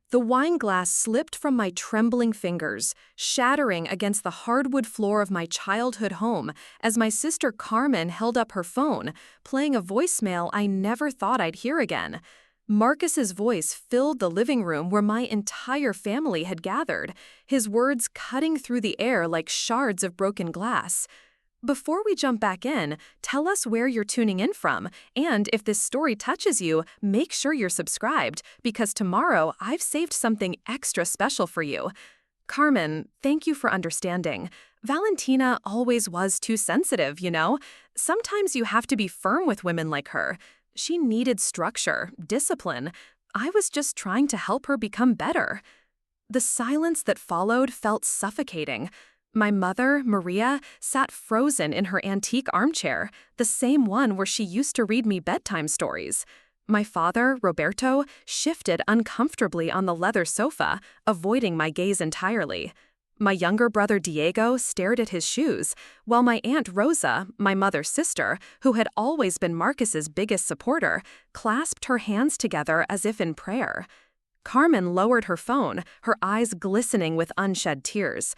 The wine glass slipped from my trembling fingers, shattering against the hardwood floor of my childhood home as my sister Carmen held up her phone, playing a voicemail I never thought I'd hear again. Marcus's voice filled the living room where my entire family had gathered, his words cutting through the air like shards of broken glass. Before we jump back in, tell us where you're tuning in from, and if this story touches you, make sure you're subscribed, because tomorrow I've saved something extra special for you. Carmen, thank you for understanding. Valentina always was too sensitive, you know? Sometimes you have to be firm with women like her. She needed structure, discipline. I was just trying to help her become better. The silence that followed felt suffocating. My mother, Maria, sat frozen in her antique armchair, the same one where she used to read me bedtime stories. My father, Roberto, shifted uncomfortably on the leather sofa, avoiding my gaze entirely. My younger brother Diego stared at his shoes, while my Aunt Rosa, my mother's sister, who had always been Marcus's biggest supporter, clasped her hands together as if in prayer. Carmen lowered her phone, her eyes glistening with unshed tears.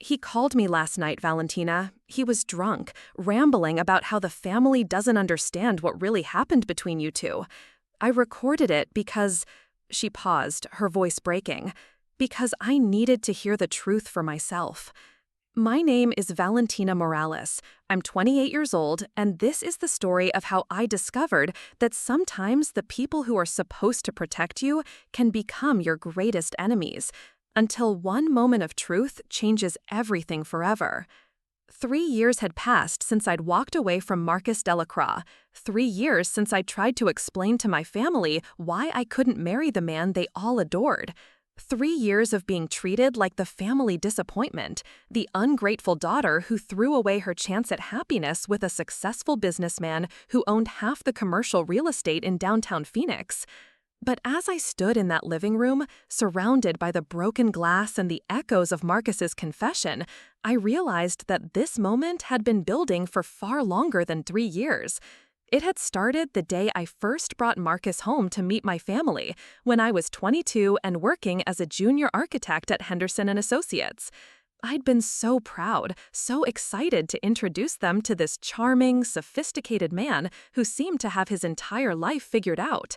He called me last night, Valentina. He was drunk, rambling about how the family doesn't understand what really happened between you two. I recorded it because— She paused, her voice breaking. Because I needed to hear the truth for myself. My name is Valentina Morales. I'm 28 years old, and this is the story of how I discovered that sometimes the people who are supposed to protect you can become your greatest enemies, until one moment of truth changes everything forever. 3 years had passed since I'd walked away from Marcus Delacroix. 3 years since I tried to explain to my family why I couldn't marry the man they all adored. 3 years of being treated like the family disappointment, the ungrateful daughter who threw away her chance at happiness with a successful businessman who owned half the commercial real estate in downtown Phoenix. But as I stood in that living room, surrounded by the broken glass and the echoes of Marcus's confession, I realized that this moment had been building for far longer than 3 years. It had started the day I first brought Marcus home to meet my family, when I was 22 and working as a junior architect at Henderson & Associates. I'd been so proud, so excited to introduce them to this charming, sophisticated man who seemed to have his entire life figured out.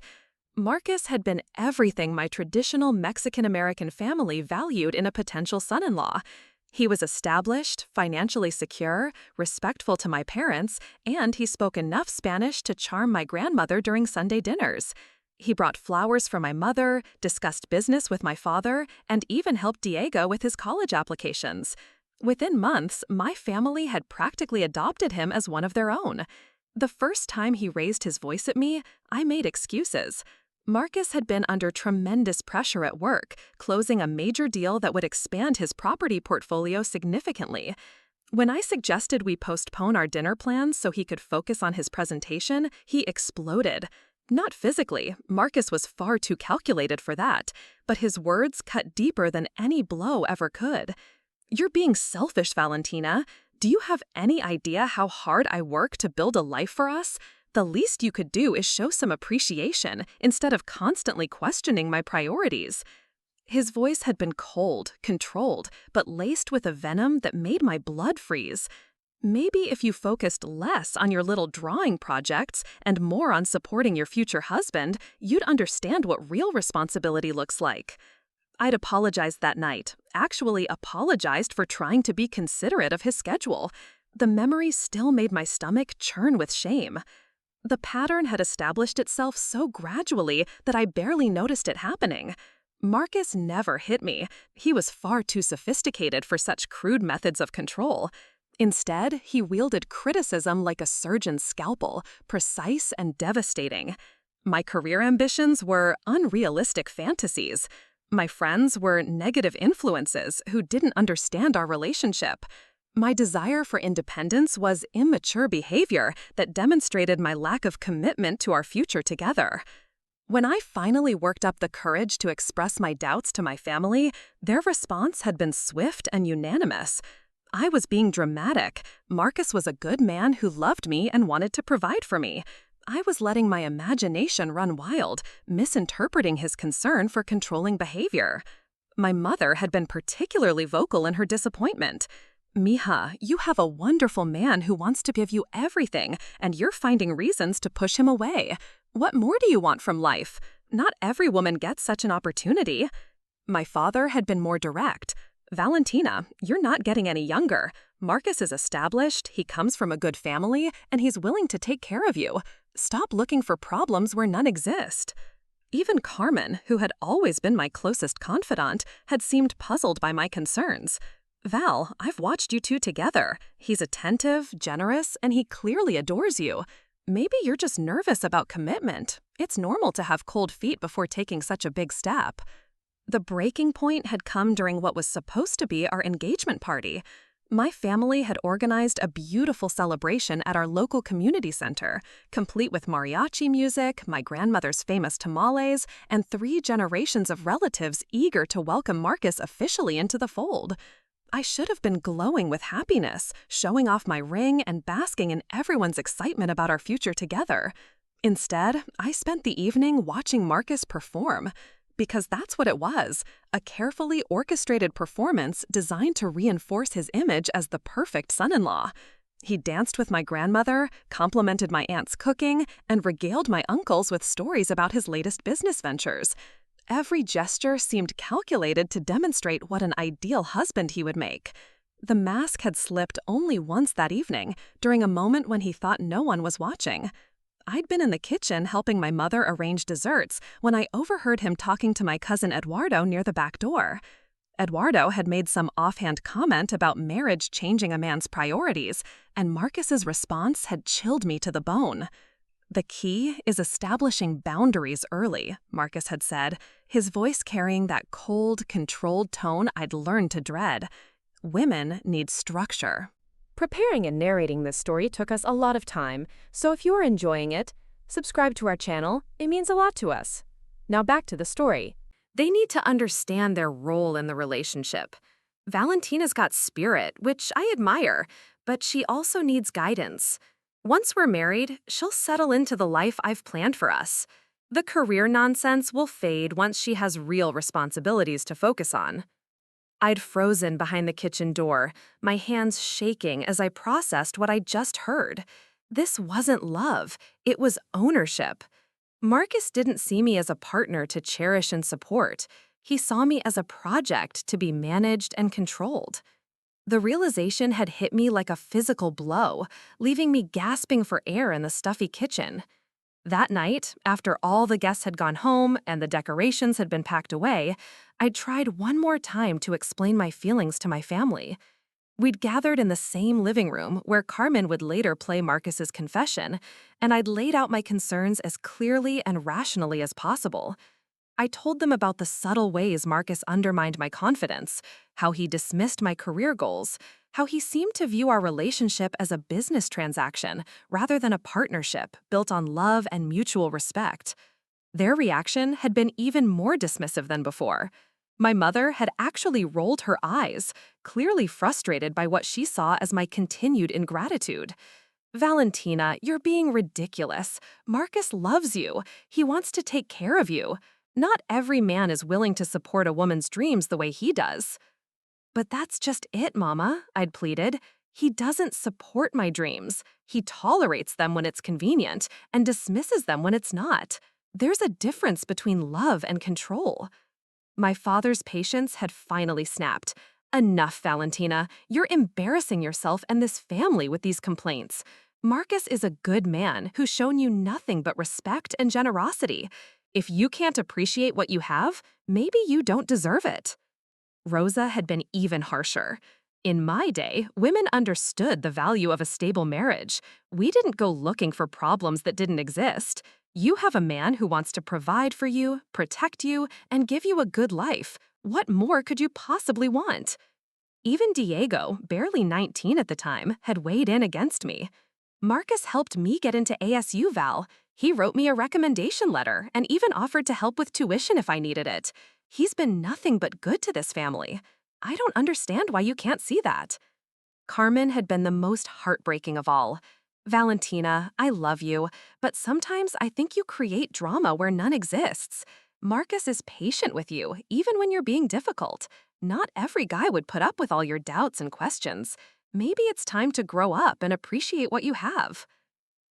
Marcus had been everything my traditional Mexican-American family valued in a potential son-in-law. He was established, financially secure, respectful to my parents, and he spoke enough Spanish to charm my grandmother during Sunday dinners. He brought flowers for my mother, discussed business with my father, and even helped Diego with his college applications. Within months, my family had practically adopted him as one of their own. The first time he raised his voice at me, I made excuses. Marcus had been under tremendous pressure at work, closing a major deal that would expand his property portfolio significantly. When I suggested we postpone our dinner plans so he could focus on his presentation, he exploded. Not physically, Marcus was far too calculated for that, but his words cut deeper than any blow ever could. "You're being selfish, Valentina. Do you have any idea how hard I work to build a life for us? The least you could do is show some appreciation instead of constantly questioning my priorities." His voice had been cold, controlled, but laced with a venom that made my blood freeze. Maybe if you focused less on your little drawing projects and more on supporting your future husband, you'd understand what real responsibility looks like. I'd apologized that night, actually apologized for trying to be considerate of his schedule. The memory still made my stomach churn with shame. The pattern had established itself so gradually that I barely noticed it happening. Marcus never hit me. He was far too sophisticated for such crude methods of control. Instead, he wielded criticism like a surgeon's scalpel, precise and devastating. My career ambitions were unrealistic fantasies. My friends were negative influences who didn't understand our relationship. My desire for independence was immature behavior that demonstrated my lack of commitment to our future together. When I finally worked up the courage to express my doubts to my family, their response had been swift and unanimous. I was being dramatic. Marcus was a good man who loved me and wanted to provide for me. I was letting my imagination run wild, misinterpreting his concern for controlling behavior. My mother had been particularly vocal in her disappointment. "Mija, you have a wonderful man who wants to give you everything, and you're finding reasons to push him away. What more do you want from life? Not every woman gets such an opportunity." My father had been more direct. "Valentina, you're not getting any younger. Marcus is established, he comes from a good family, and he's willing to take care of you. Stop looking for problems where none exist." Even Carmen, who had always been my closest confidant, had seemed puzzled by my concerns. "Val, I've watched you two together. He's attentive, generous, and he clearly adores you. Maybe you're just nervous about commitment. It's normal to have cold feet before taking such a big step." The breaking point had come during what was supposed to be our engagement party. My family had organized a beautiful celebration at our local community center, complete with mariachi music, my grandmother's famous tamales, and 3 generations of relatives eager to welcome Marcus officially into the fold. I should have been glowing with happiness, showing off my ring and basking in everyone's excitement about our future together. Instead, I spent the evening watching Marcus perform. Because that's what it was, a carefully orchestrated performance designed to reinforce his image as the perfect son-in-law. He danced with my grandmother, complimented my aunt's cooking, and regaled my uncles with stories about his latest business ventures. Every gesture seemed calculated to demonstrate what an ideal husband he would make. The mask had slipped only once that evening, during a moment when he thought no one was watching. I'd been in the kitchen helping my mother arrange desserts when I overheard him talking to my cousin Eduardo near the back door. Eduardo had made some offhand comment about marriage changing a man's priorities, and Marcus's response had chilled me to the bone. "The key is establishing boundaries early," Marcus had said, his voice carrying that cold, controlled tone I'd learned to dread. "Women need structure." Preparing and narrating this story took us a lot of time, so if you are enjoying it, subscribe to our channel. It means a lot to us. Now back to the story. They need to understand their role in the relationship. Valentina's got spirit, which I admire, but she also needs guidance. Once we're married, she'll settle into the life I've planned for us. The career nonsense will fade once she has real responsibilities to focus on. I'd frozen behind the kitchen door, my hands shaking as I processed what I'd just heard. This wasn't love, it was ownership. Marcus didn't see me as a partner to cherish and support. He saw me as a project to be managed and controlled. The realization had hit me like a physical blow, leaving me gasping for air in the stuffy kitchen. That night, after all the guests had gone home and the decorations had been packed away, I tried one more time to explain my feelings to my family. We'd gathered in the same living room where Carmen would later play Marcus's confession, and I'd laid out my concerns as clearly and rationally as possible. I told them about the subtle ways Marcus undermined my confidence, how he dismissed my career goals, how he seemed to view our relationship as a business transaction rather than a partnership built on love and mutual respect. Their reaction had been even more dismissive than before. My mother had actually rolled her eyes, clearly frustrated by what she saw as my continued ingratitude. "Valentina, you're being ridiculous. Marcus loves you. He wants to take care of you. Not every man is willing to support a woman's dreams the way he does." "But that's just it, Mama," I'd pleaded. "He doesn't support my dreams. He tolerates them when it's convenient and dismisses them when it's not. There's a difference between love and control." My father's patience had finally snapped. "Enough, Valentina. You're embarrassing yourself and this family with these complaints. Marcus is a good man who's shown you nothing but respect and generosity. If you can't appreciate what you have, maybe you don't deserve it." Rosa had been even harsher. "In my day, women understood the value of a stable marriage. We didn't go looking for problems that didn't exist. You have a man who wants to provide for you, protect you, and give you a good life. What more could you possibly want?" Even Diego, barely 19 at the time, had weighed in against me. "Marcus helped me get into ASU, Val. He wrote me a recommendation letter and even offered to help with tuition if I needed it. He's been nothing but good to this family. I don't understand why you can't see that." Carmen had been the most heartbreaking of all. Valentina, I love you, but sometimes I think you create drama where none exists. Marcus is patient with you, even when you're being difficult. Not every guy would put up with all your doubts and questions. Maybe it's time to grow up and appreciate what you have.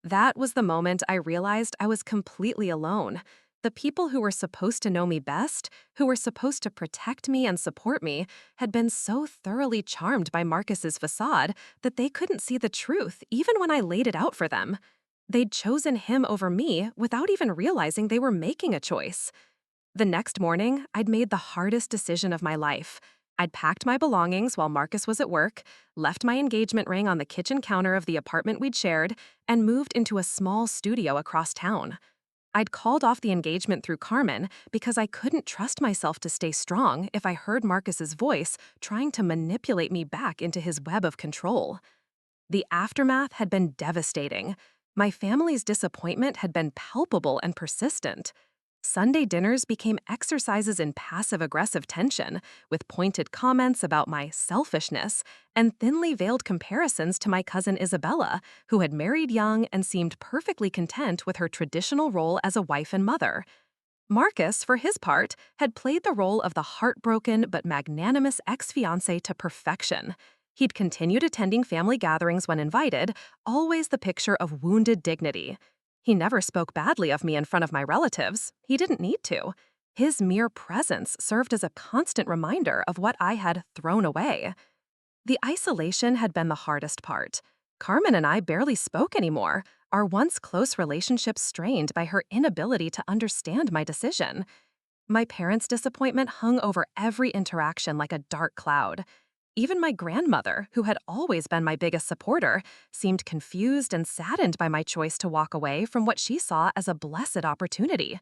That was the moment I realized I was completely alone. The people who were supposed to know me best, who were supposed to protect me and support me, had been so thoroughly charmed by Marcus's facade that they couldn't see the truth even when I laid it out for them. They'd chosen him over me without even realizing they were making a choice. The next morning, I'd made the hardest decision of my life. I'd packed my belongings while Marcus was at work, left my engagement ring on the kitchen counter of the apartment we'd shared, and moved into a small studio across town. I'd called off the engagement through Carmen because I couldn't trust myself to stay strong if I heard Marcus's voice trying to manipulate me back into his web of control. The aftermath had been devastating. My family's disappointment had been palpable and persistent. Sunday dinners became exercises in passive-aggressive tension, with pointed comments about my selfishness and thinly veiled comparisons to my cousin Isabella, who had married young and seemed perfectly content with her traditional role as a wife and mother. Marcus, for his part, had played the role of the heartbroken but magnanimous ex-fiancé to perfection. He'd continued attending family gatherings when invited, always the picture of wounded dignity. He never spoke badly of me in front of my relatives. He didn't need to. His mere presence served as a constant reminder of what I had thrown away. The isolation had been the hardest part. Carmen and I barely spoke anymore, our once close relationship strained by her inability to understand my decision. My parents' disappointment hung over every interaction like a dark cloud. Even my grandmother, who had always been my biggest supporter, seemed confused and saddened by my choice to walk away from what she saw as a blessed opportunity.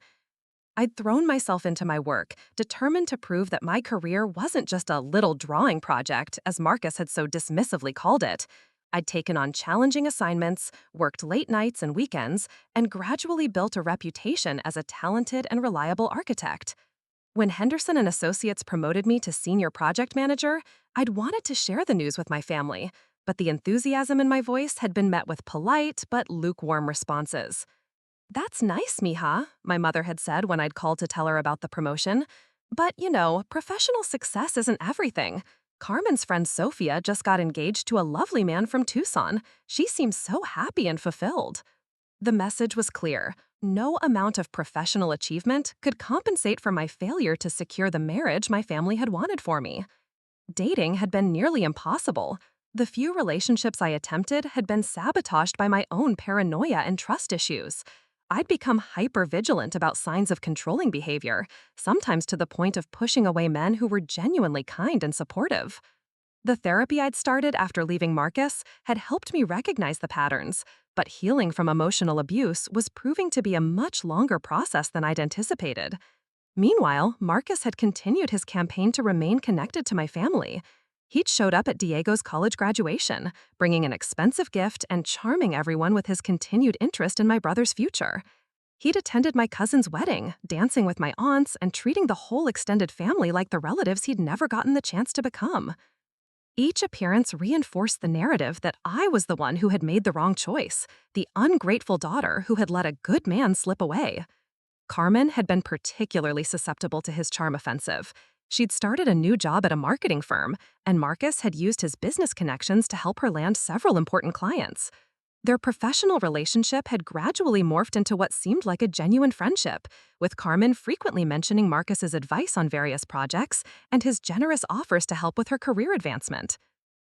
I'd thrown myself into my work, determined to prove that my career wasn't just a little drawing project, as Marcus had so dismissively called it. I'd taken on challenging assignments, worked late nights and weekends, and gradually built a reputation as a talented and reliable architect. When Henderson and Associates promoted me to senior project manager, I'd wanted to share the news with my family, but the enthusiasm in my voice had been met with polite but lukewarm responses. "That's nice, mija," my mother had said when I'd called to tell her about the promotion. "But, professional success isn't everything. Carmen's friend Sophia just got engaged to a lovely man from Tucson. She seems so happy and fulfilled." The message was clear. No amount of professional achievement could compensate for my failure to secure the marriage my family had wanted for me. Dating had been nearly impossible. The few relationships I attempted had been sabotaged by my own paranoia and trust issues. I'd become hyper-vigilant about signs of controlling behavior, sometimes to the point of pushing away men who were genuinely kind and supportive. The therapy I'd started after leaving Marcus had helped me recognize the patterns, but healing from emotional abuse was proving to be a much longer process than I'd anticipated. Meanwhile, Marcus had continued his campaign to remain connected to my family. He'd showed up at Diego's college graduation, bringing an expensive gift and charming everyone with his continued interest in my brother's future. He'd attended my cousin's wedding, dancing with my aunts and treating the whole extended family like the relatives he'd never gotten the chance to become. Each appearance reinforced the narrative that I was the one who had made the wrong choice, the ungrateful daughter who had let a good man slip away. Carmen had been particularly susceptible to his charm offensive. She'd started a new job at a marketing firm, and Marcus had used his business connections to help her land several important clients. Their professional relationship had gradually morphed into what seemed like a genuine friendship, with Carmen frequently mentioning Marcus's advice on various projects and his generous offers to help with her career advancement.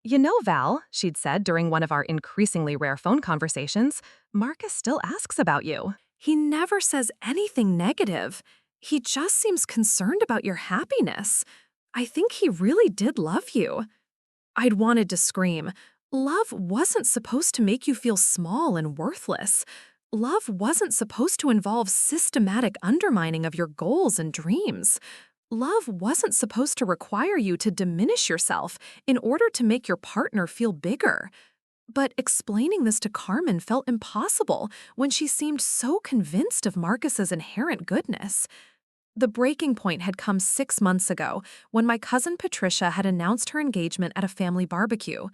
"You know, Val," she'd said during one of our increasingly rare phone conversations, "Marcus still asks about you. He never says anything negative. He just seems concerned about your happiness. I think he really did love you." I'd wanted to scream. Love wasn't supposed to make you feel small and worthless. Love wasn't supposed to involve systematic undermining of your goals and dreams. Love wasn't supposed to require you to diminish yourself in order to make your partner feel bigger. But explaining this to Carmen felt impossible when she seemed so convinced of Marcus's inherent goodness. The breaking point had come 6 months ago when my cousin Patricia had announced her engagement at a family barbecue.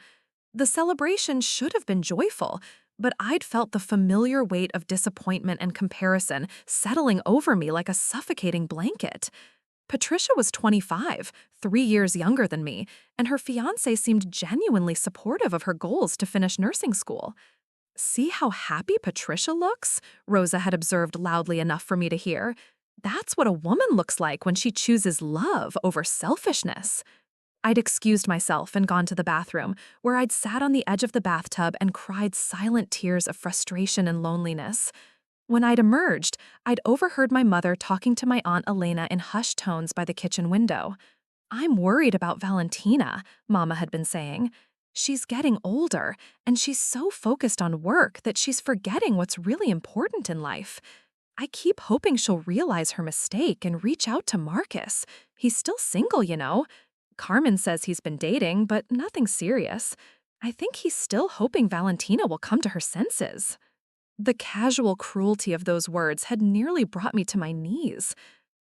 The celebration should have been joyful, But I'd felt the familiar weight of disappointment and comparison settling over me like a suffocating blanket. Patricia was 25, 3 years younger than me, and her fiancé seemed genuinely supportive of her goals to finish nursing school. "See how happy Patricia looks?" Rosa had observed loudly enough for me to hear. "That's what a woman looks like when she chooses love over selfishness." I'd excused myself and gone to the bathroom, where I'd sat on the edge of the bathtub and cried silent tears of frustration and loneliness. When I'd emerged, I'd overheard my mother talking to my Aunt Elena in hushed tones by the kitchen window. "I'm worried about Valentina," Mama had been saying. "She's getting older, and she's so focused on work that she's forgetting what's really important in life. I keep hoping she'll realize her mistake and reach out to Marcus. He's still single, you know. Carmen says he's been dating, but nothing serious. I think he's still hoping Valentina will come to her senses." The casual cruelty of those words had nearly brought me to my knees.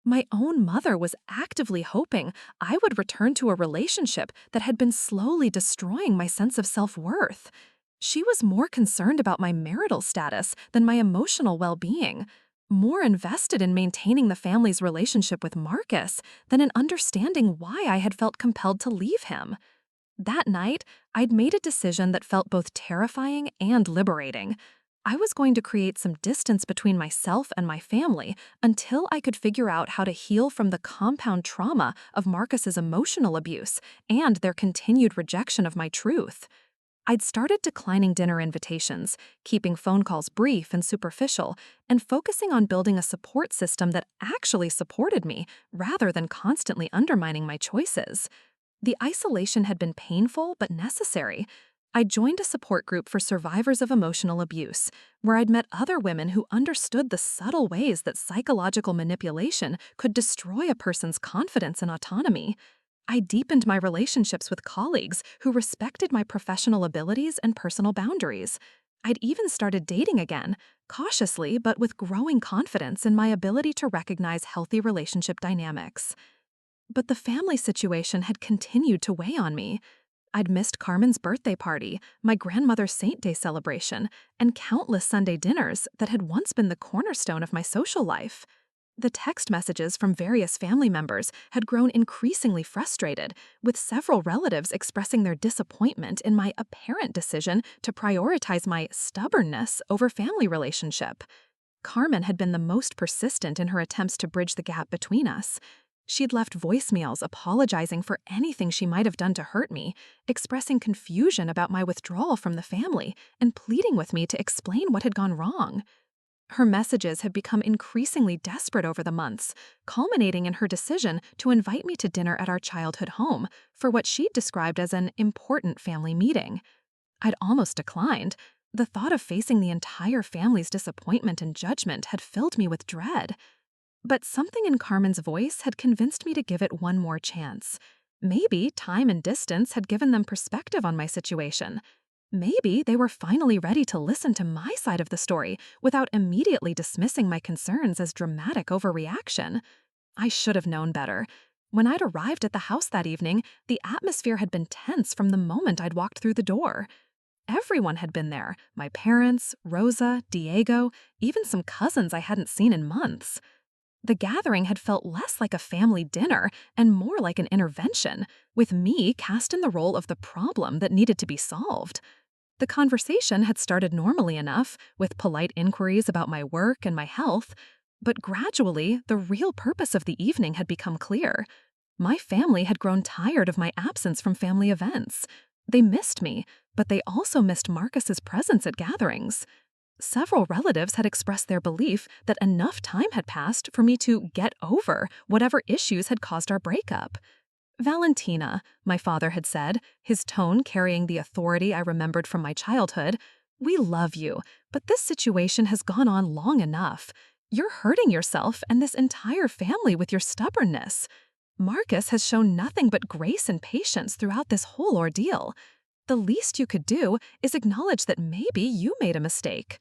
My own mother was actively hoping I would return to a relationship that had been slowly destroying my sense of self-worth. She was more concerned about my marital status than my emotional well-being, more invested in maintaining the family's relationship with Marcus than in understanding why I had felt compelled to leave him. That night, I'd made a decision that felt both terrifying and liberating. I was going to create some distance between myself and my family until I could figure out how to heal from the compound trauma of Marcus's emotional abuse and their continued rejection of my truth. I'd started declining dinner invitations, keeping phone calls brief and superficial, and focusing on building a support system that actually supported me rather than constantly undermining my choices. The isolation had been painful but necessary. I joined a support group for survivors of emotional abuse, where I'd met other women who understood the subtle ways that psychological manipulation could destroy a person's confidence and autonomy. I deepened my relationships with colleagues who respected my professional abilities and personal boundaries. I'd even started dating again, cautiously but with growing confidence in my ability to recognize healthy relationship dynamics. But the family situation had continued to weigh on me. I'd missed Carmen's birthday party, my grandmother's Saint Day celebration, and countless Sunday dinners that had once been the cornerstone of my social life. The text messages from various family members had grown increasingly frustrated, with several relatives expressing their disappointment in my apparent decision to prioritize my stubbornness over family relationship. Carmen had been the most persistent in her attempts to bridge the gap between us. She'd left voicemails apologizing for anything she might have done to hurt me, expressing confusion about my withdrawal from the family, and pleading with me to explain what had gone wrong. Her messages had become increasingly desperate over the months, culminating in her decision to invite me to dinner at our childhood home for what she'd described as an important family meeting. I'd almost declined. The thought of facing the entire family's disappointment and judgment had filled me with dread. But something in Carmen's voice had convinced me to give it one more chance. Maybe time and distance had given them perspective on my situation. Maybe they were finally ready to listen to my side of the story without immediately dismissing my concerns as dramatic overreaction. I should have known better. When I'd arrived at the house that evening, the atmosphere had been tense from the moment I'd walked through the door. Everyone had been there, my parents, Rosa, Diego, even some cousins I hadn't seen in months. The gathering had felt less like a family dinner and more like an intervention, with me cast in the role of the problem that needed to be solved. The conversation had started normally enough, with polite inquiries about my work and my health, but gradually the real purpose of the evening had become clear. My family had grown tired of my absence from family events. They missed me, but they also missed Marcus's presence at gatherings. Several relatives had expressed their belief that enough time had passed for me to get over whatever issues had caused our breakup. "Valentina," my father had said, his tone carrying the authority I remembered from my childhood, "we love you, but this situation has gone on long enough. You're hurting yourself and this entire family with your stubbornness. Marcus has shown nothing but grace and patience throughout this whole ordeal. The least you could do is acknowledge that maybe you made a mistake."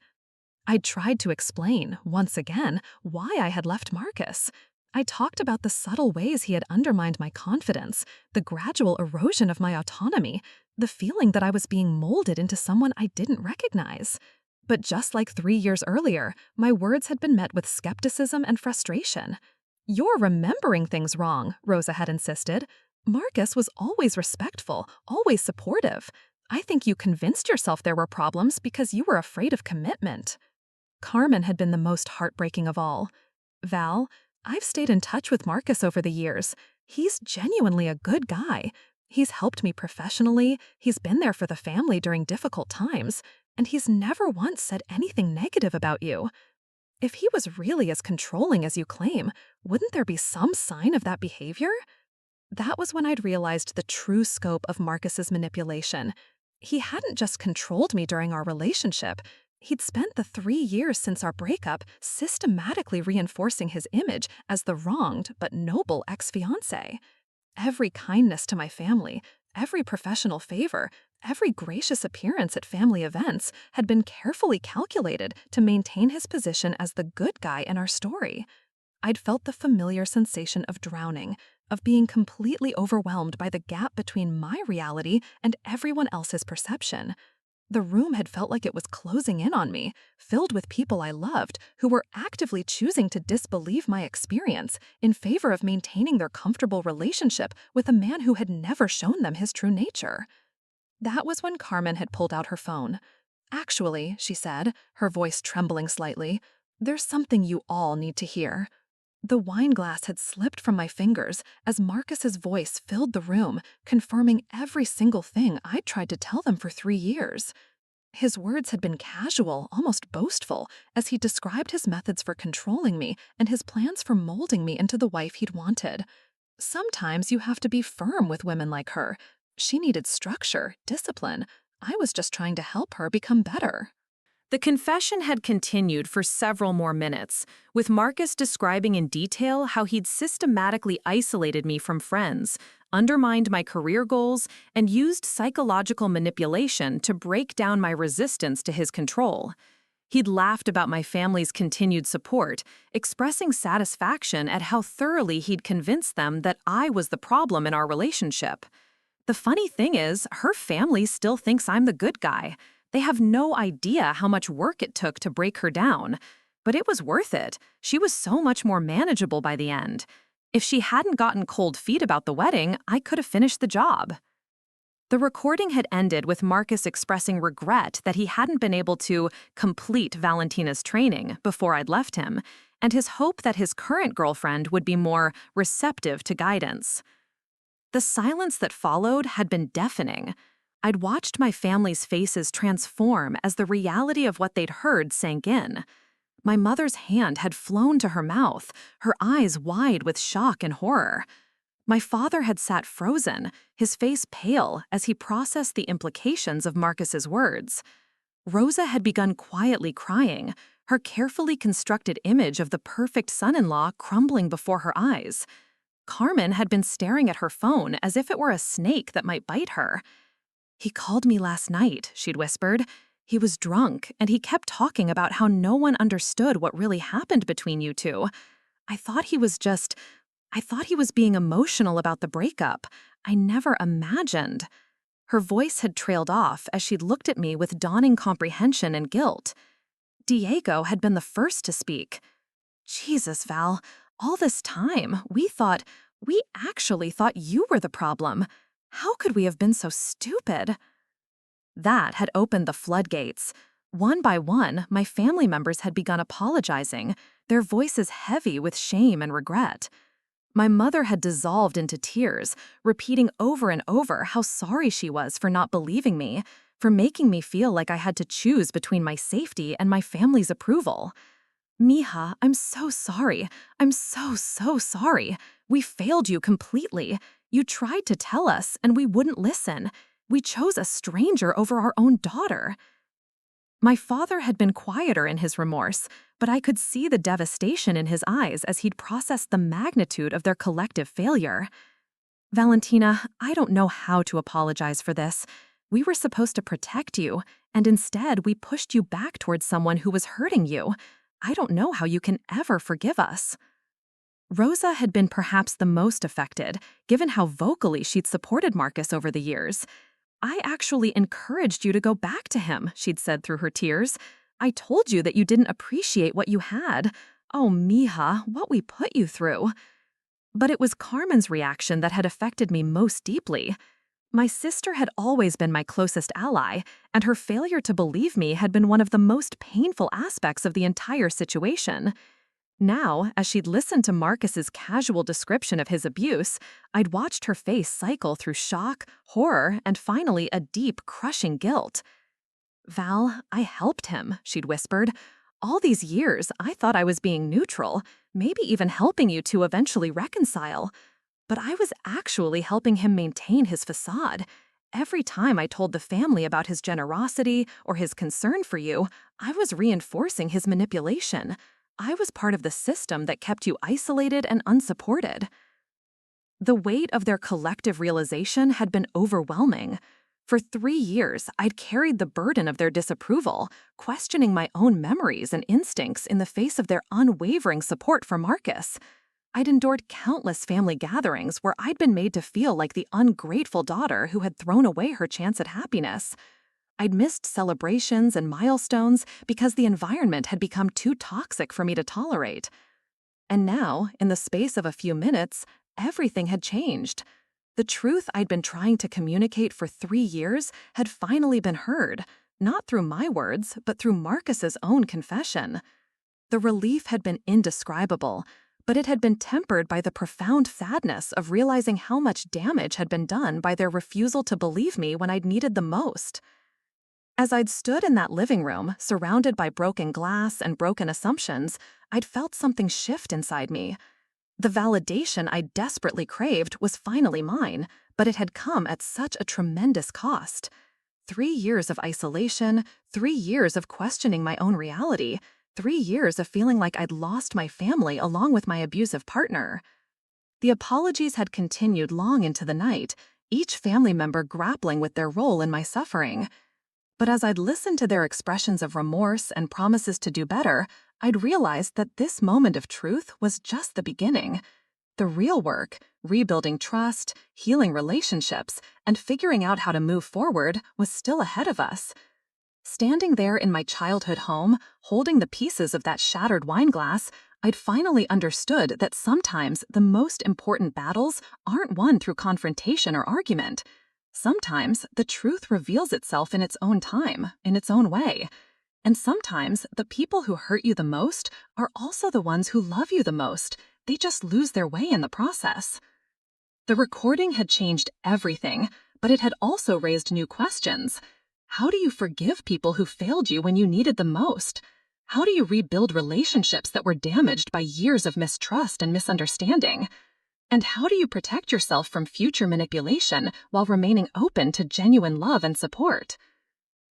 I'd tried to explain, once again, why I had left Marcus. I talked about the subtle ways he had undermined my confidence, the gradual erosion of my autonomy, the feeling that I was being molded into someone I didn't recognize. But just like 3 years earlier, my words had been met with skepticism and frustration. "You're remembering things wrong," Rosa had insisted. "Marcus was always respectful, always supportive. I think you convinced yourself there were problems because you were afraid of commitment." Carmen had been the most heartbreaking of all. "Val, I've stayed in touch with Marcus over the years. He's genuinely a good guy. He's helped me professionally, he's been there for the family during difficult times, and he's never once said anything negative about you. If he was really as controlling as you claim, wouldn't there be some sign of that behavior?" That was when I'd realized the true scope of Marcus's manipulation. He hadn't just controlled me during our relationship. He'd spent the 3 years since our breakup systematically reinforcing his image as the wronged but noble ex-fiancé. Every kindness to my family, every professional favor, every gracious appearance at family events had been carefully calculated to maintain his position as the good guy in our story. I'd felt the familiar sensation of drowning, of being completely overwhelmed by the gap between my reality and everyone else's perception. The room had felt like it was closing in on me, filled with people I loved who were actively choosing to disbelieve my experience in favor of maintaining their comfortable relationship with a man who had never shown them his true nature. That was when Carmen had pulled out her phone. "Actually," she said, her voice trembling slightly, "there's something you all need to hear." The wine glass had slipped from my fingers as Marcus's voice filled the room, confirming every single thing I'd tried to tell them for 3 years. His words had been casual, almost boastful, as he described his methods for controlling me and his plans for molding me into the wife he'd wanted. Sometimes you have to be firm with women like her. She needed structure, discipline. I was just trying to help her become better. The confession had continued for several more minutes, with Marcus describing in detail how he'd systematically isolated me from friends, undermined my career goals, and used psychological manipulation to break down my resistance to his control. He'd laughed about my family's continued support, expressing satisfaction at how thoroughly he'd convinced them that I was the problem in our relationship. The funny thing is, her family still thinks I'm the good guy. They have no idea how much work it took to break her down. But it was worth it. She was so much more manageable by the end. If she hadn't gotten cold feet about the wedding, I could have finished the job. The recording had ended with Marcus expressing regret that he hadn't been able to complete Valentina's training before I'd left him, and his hope that his current girlfriend would be more receptive to guidance. The silence that followed had been deafening. I'd watched my family's faces transform as the reality of what they'd heard sank in. My mother's hand had flown to her mouth, her eyes wide with shock and horror. My father had sat frozen, his face pale as he processed the implications of Marcus's words. Rosa had begun quietly crying, her carefully constructed image of the perfect son-in-law crumbling before her eyes. Carmen had been staring at her phone as if it were a snake that might bite her. "He called me last night," she'd whispered. "He was drunk, and he kept talking about how no one understood what really happened between you two. I thought he was being emotional about the breakup. I never imagined." Her voice had trailed off as she'd looked at me with dawning comprehension and guilt. Diego had been the first to speak. "Jesus, Val, all this time, we actually thought you were the problem. How could we have been so stupid?" That had opened the floodgates. One by one, my family members had begun apologizing, their voices heavy with shame and regret. My mother had dissolved into tears, repeating over and over how sorry she was for not believing me, for making me feel like I had to choose between my safety and my family's approval. "Mija, I'm so sorry. I'm so sorry. We failed you completely. You tried to tell us, and we wouldn't listen. We chose a stranger over our own daughter." My father had been quieter in his remorse, but I could see the devastation in his eyes as he'd processed the magnitude of their collective failure. "Valentina, I don't know how to apologize for this. We were supposed to protect you, and instead we pushed you back towards someone who was hurting you. I don't know how you can ever forgive us." Rosa had been perhaps the most affected, given how vocally she'd supported Marcus over the years. "I actually encouraged you to go back to him," she'd said through her tears. I told you that you didn't appreciate what you had. Oh, mija, what we put you through." But it was Carmen's reaction that had affected me most deeply. My sister had always been my closest ally, and her failure to believe me had been one of the most painful aspects of the entire situation. Now, as she'd listened to Marcus's casual description of his abuse, I'd watched her face cycle through shock, horror, and finally a deep, crushing guilt. "Val, I helped him," she'd whispered. "All these years, I thought I was being neutral, maybe even helping you to eventually reconcile. But I was actually helping him maintain his facade. Every time I told the family about his generosity or his concern for you, I was reinforcing his manipulation. I was part of the system that kept you isolated and unsupported." The weight of their collective realization had been overwhelming. For 3 years, I'd carried the burden of their disapproval, questioning my own memories and instincts in the face of their unwavering support for Marcus. I'd endured countless family gatherings where I'd been made to feel like the ungrateful daughter who had thrown away her chance at happiness. I'd missed celebrations and milestones because the environment had become too toxic for me to tolerate. And now, in the space of a few minutes, everything had changed. The truth I'd been trying to communicate for 3 years had finally been heard, not through my words, but through Marcus's own confession. The relief had been indescribable, but it had been tempered by the profound sadness of realizing how much damage had been done by their refusal to believe me when I'd needed them most. As I'd stood in that living room, surrounded by broken glass and broken assumptions, I'd felt something shift inside me. The validation I desperately craved was finally mine, but it had come at such a tremendous cost. 3 years of isolation, 3 years of questioning my own reality, 3 years of feeling like I'd lost my family along with my abusive partner. The apologies had continued long into the night, each family member grappling with their role in my suffering. But as I'd listened to their expressions of remorse and promises to do better, I'd realized that this moment of truth was just the beginning. The real work, rebuilding trust, healing relationships, and figuring out how to move forward, was still ahead of us. Standing there in my childhood home, holding the pieces of that shattered wine glass, I'd finally understood that sometimes the most important battles aren't won through confrontation or argument. Sometimes the truth reveals itself in its own time, in its own way. And sometimes the people who hurt you the most are also the ones who love you the most. They just lose their way in the process. The recording had changed everything, but it had also raised new questions. How do you forgive people who failed you when you needed them most? How do you rebuild relationships that were damaged by years of mistrust and misunderstanding? And how do you protect yourself from future manipulation while remaining open to genuine love and support?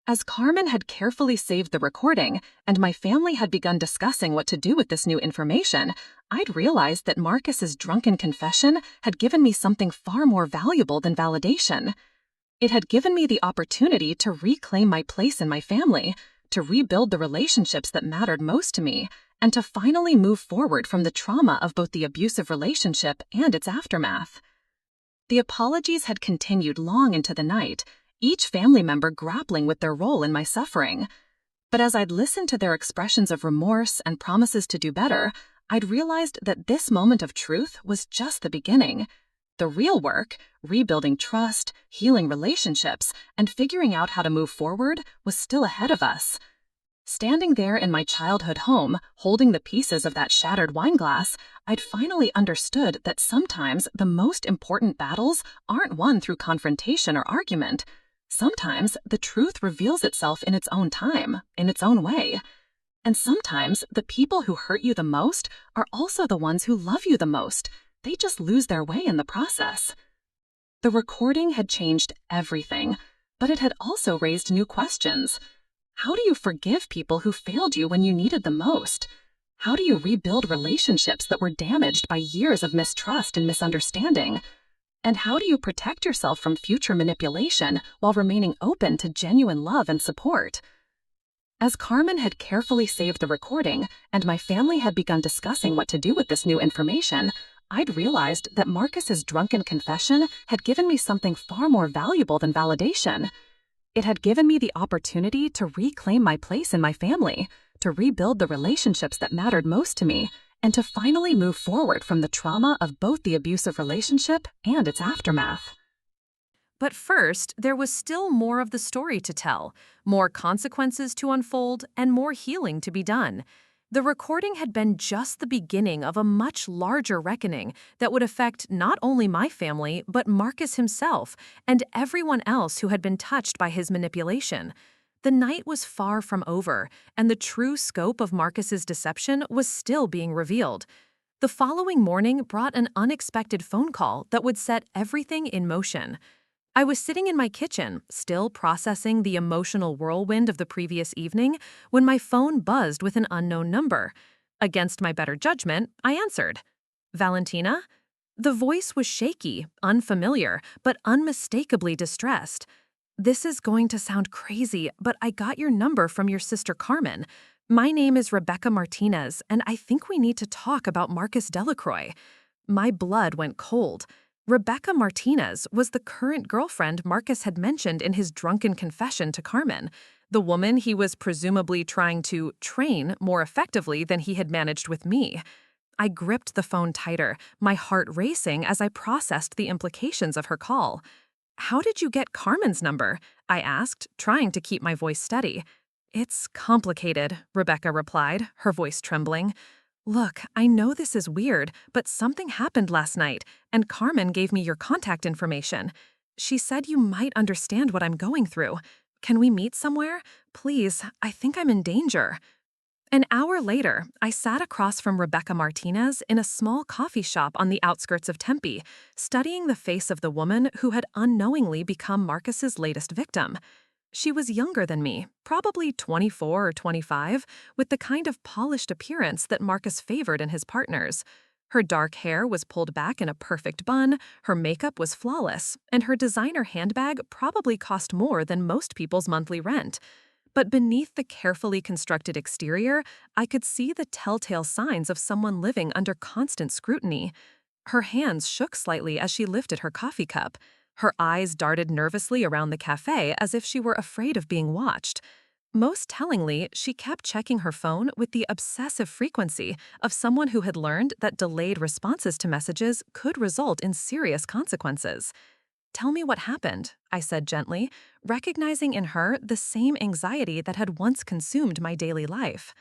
As Carmen had carefully saved the recording, and my family had begun discussing what to do with this new information, I'd realized that Marcus's drunken confession had given me something far more valuable than validation. It had given me the opportunity to reclaim my place in my family, to rebuild the relationships that mattered most to me, and to finally move forward from the trauma of both the abusive relationship and its aftermath. The apologies had continued long into the night, each family member grappling with their role in my suffering. But as I'd listened to their expressions of remorse and promises to do better, I'd realized that this moment of truth was just the beginning. The real work, rebuilding trust, healing relationships, and figuring out how to move forward, was still ahead of us. Standing there in my childhood home, holding the pieces of that shattered wine glass, I'd finally understood that sometimes the most important battles aren't won through confrontation or argument. Sometimes the truth reveals itself in its own time, in its own way. And sometimes the people who hurt you the most are also the ones who love you the most. They just lose their way in the process. The recording had changed everything, but it had also raised new questions. How do you forgive people who failed you when you needed them most? How do you rebuild relationships that were damaged by years of mistrust and misunderstanding? And how do you protect yourself from future manipulation while remaining open to genuine love and support? As Carmen had carefully saved the recording, and my family had begun discussing what to do with this new information, I'd realized that Marcus's drunken confession had given me something far more valuable than validation. It had given me the opportunity to reclaim my place in my family, to rebuild the relationships that mattered most to me, and to finally move forward from the trauma of both the abusive relationship and its aftermath. But first, there was still more of the story to tell, more consequences to unfold, and more healing to be done. The recording had been just the beginning of a much larger reckoning that would affect not only my family, but Marcus himself and everyone else who had been touched by his manipulation. The night was far from over, and the true scope of Marcus's deception was still being revealed. The following morning brought an unexpected phone call that would set everything in motion. I was sitting in my kitchen, still processing the emotional whirlwind of the previous evening, when my phone buzzed with an unknown number. Against my better judgment, I answered. Valentina? The voice was shaky, unfamiliar, but unmistakably distressed. This is going to sound crazy, but I got your number from your sister Carmen. My name is Rebecca Martinez, and I think we need to talk about Marcus Delacroix. My blood went cold. Rebecca Martinez was the current girlfriend Marcus had mentioned in his drunken confession to Carmen, the woman he was presumably trying to train more effectively than he had managed with me. I gripped the phone tighter, my heart racing as I processed the implications of her call. "How did you get Carmen's number?" I asked, trying to keep my voice steady. "It's complicated," Rebecca replied, her voice trembling. "Look, I know this is weird, but something happened last night, and Carmen gave me your contact information. She said you might understand what I'm going through. Can we meet somewhere? Please, I think I'm in danger." An hour later, I sat across from Rebecca Martinez in a small coffee shop on the outskirts of Tempe, studying the face of the woman who had unknowingly become Marcus's latest victim. She was younger than me, probably 24 or 25, with the kind of polished appearance that Marcus favored in his partners. Her dark hair was pulled back in a perfect bun, her makeup was flawless, and her designer handbag probably cost more than most people's monthly rent. But beneath the carefully constructed exterior, I could see the telltale signs of someone living under constant scrutiny. Her hands shook slightly as she lifted her coffee cup. Her eyes darted nervously around the cafe as if she were afraid of being watched. Most tellingly, she kept checking her phone with the obsessive frequency of someone who had learned that delayed responses to messages could result in serious consequences. "Tell me what happened," I said gently, recognizing in her the same anxiety that had once consumed my daily life.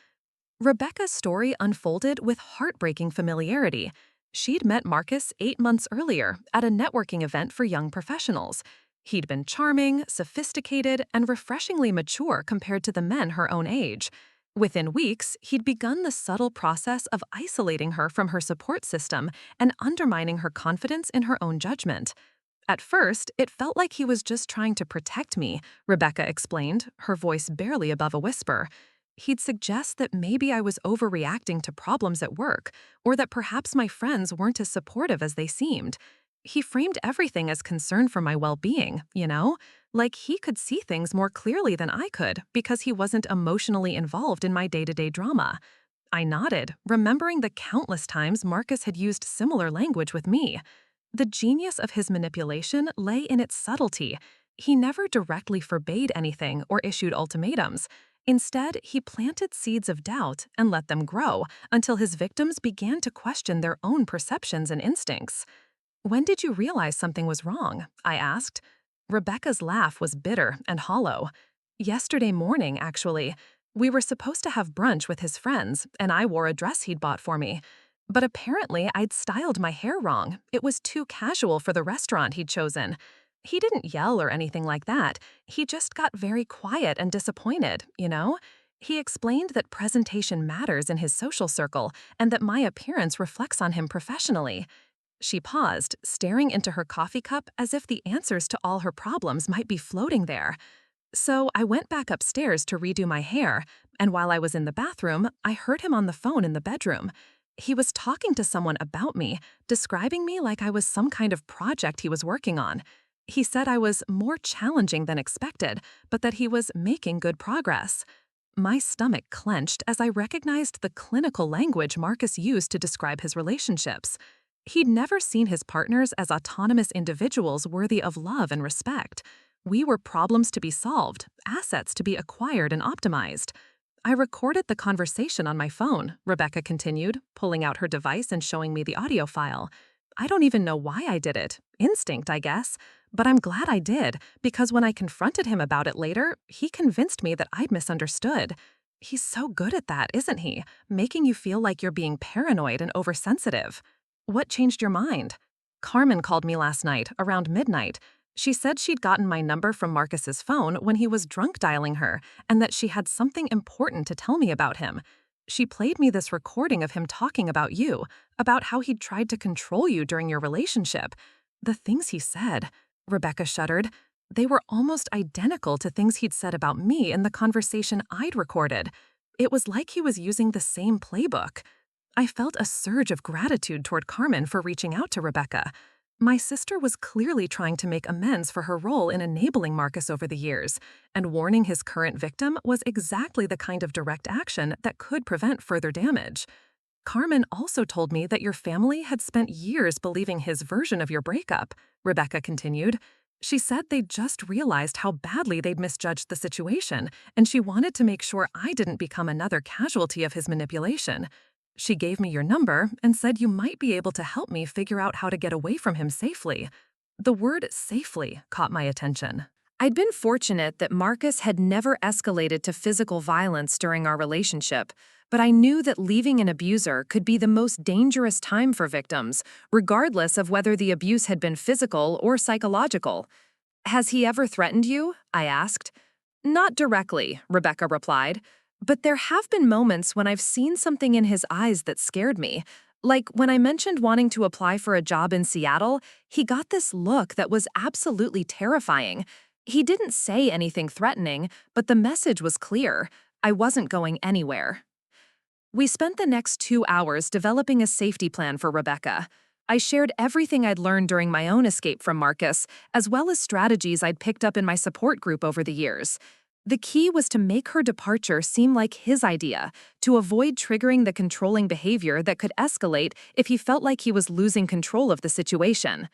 Rebecca's story unfolded with heartbreaking familiarity. She'd met Marcus 8 months earlier at a networking event for young professionals. He'd been charming, sophisticated, and refreshingly mature compared to the men her own age. Within weeks, he'd begun the subtle process of isolating her from her support system and undermining her confidence in her own judgment. At first, it felt like he was just trying to protect me, Rebecca explained, her voice barely above a whisper. He'd suggest that maybe I was overreacting to problems at work, or that perhaps my friends weren't as supportive as they seemed. He framed everything as concern for my well-being, like he could see things more clearly than I could because he wasn't emotionally involved in my day-to-day drama. I nodded, remembering the countless times Marcus had used similar language with me. The genius of his manipulation lay in its subtlety. He never directly forbade anything or issued ultimatums. Instead, he planted seeds of doubt and let them grow until his victims began to question their own perceptions and instincts. "When did you realize something was wrong?" I asked. Rebecca's laugh was bitter and hollow. "Yesterday morning, actually. We were supposed to have brunch with his friends, and I wore a dress he'd bought for me. But apparently I'd styled my hair wrong. It was too casual for the restaurant he'd chosen. He didn't yell or anything like that. He just got very quiet and disappointed. He explained that presentation matters in his social circle and that my appearance reflects on him professionally." She paused, staring into her coffee cup as if the answers to all her problems might be floating there. "So I went back upstairs to redo my hair, and while I was in the bathroom, I heard him on the phone in the bedroom. He was talking to someone about me, describing me like I was some kind of project he was working on. He said I was more challenging than expected, but that he was making good progress." My stomach clenched as I recognized the clinical language Marcus used to describe his relationships. He'd never seen his partners as autonomous individuals worthy of love and respect. We were problems to be solved, assets to be acquired and optimized. I recorded the conversation on my phone, Rebecca continued, pulling out her device and showing me the audio file. I don't even know why I did it. Instinct, I guess. But I'm glad I did, because when I confronted him about it later, he convinced me that I'd misunderstood. He's so good at that, isn't he? Making you feel like you're being paranoid and oversensitive. What changed your mind? Carmen called me last night, around midnight. She said she'd gotten my number from Marcus's phone when he was drunk dialing her, and that she had something important to tell me about him. She played me this recording of him talking about you, about how he'd tried to control you during your relationship. The things he said, Rebecca shuddered, they were almost identical to things he'd said about me in the conversation I'd recorded. It was like he was using the same playbook. I felt a surge of gratitude toward Carmen for reaching out to Rebecca. My sister was clearly trying to make amends for her role in enabling Marcus over the years, and warning his current victim was exactly the kind of direct action that could prevent further damage. Carmen also told me that your family had spent years believing his version of your breakup, Rebecca continued. She said they'd just realized how badly they'd misjudged the situation, and she wanted to make sure I didn't become another casualty of his manipulation. She gave me your number and said you might be able to help me figure out how to get away from him safely. The word safely caught my attention. I'd been fortunate that Marcus had never escalated to physical violence during our relationship, but I knew that leaving an abuser could be the most dangerous time for victims, regardless of whether the abuse had been physical or psychological. "Has he ever threatened you?" I asked. "Not directly," Rebecca replied. "But there have been moments when I've seen something in his eyes that scared me. Like when I mentioned wanting to apply for a job in Seattle, he got this look that was absolutely terrifying. He didn't say anything threatening, but the message was clear. I wasn't going anywhere." We spent the next 2 hours developing a safety plan for Rebecca. I shared everything I'd learned during my own escape from Marcus, as well as strategies I'd picked up in my support group over the years. The key was to make her departure seem like his idea, to avoid triggering the controlling behavior that could escalate if he felt like he was losing control of the situation.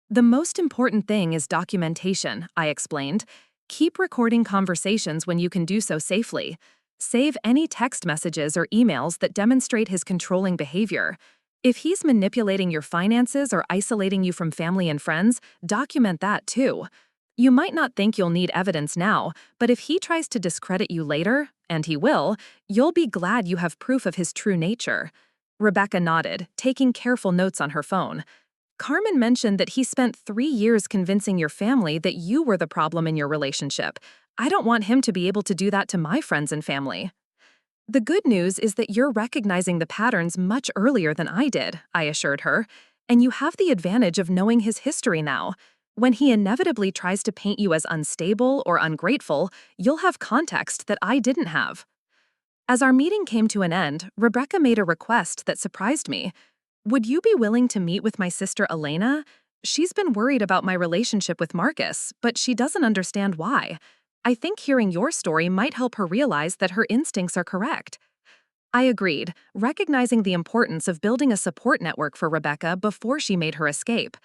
"The most important thing is documentation," I explained. "Keep recording conversations when you can do so safely. Save any text messages or emails that demonstrate his controlling behavior. If he's manipulating your finances or isolating you from family and friends, document that too. You might not think you'll need evidence now, but if he tries to discredit you later, and he will, you'll be glad you have proof of his true nature." Rebecca nodded, taking careful notes on her phone. "Carmen mentioned that he spent 3 years convincing your family that you were the problem in your relationship. I don't want him to be able to do that to my friends and family." "The good news is that you're recognizing the patterns much earlier than I did," I assured her, "and you have the advantage of knowing his history now. When he inevitably tries to paint you as unstable or ungrateful, you'll have context that I didn't have." As our meeting came to an end, Rebecca made a request that surprised me. "Would you be willing to meet with my sister Elena? She's been worried about my relationship with Marcus, but she doesn't understand why. I think hearing your story might help her realize that her instincts are correct." I agreed, recognizing the importance of building a support network for Rebecca before she made her escape.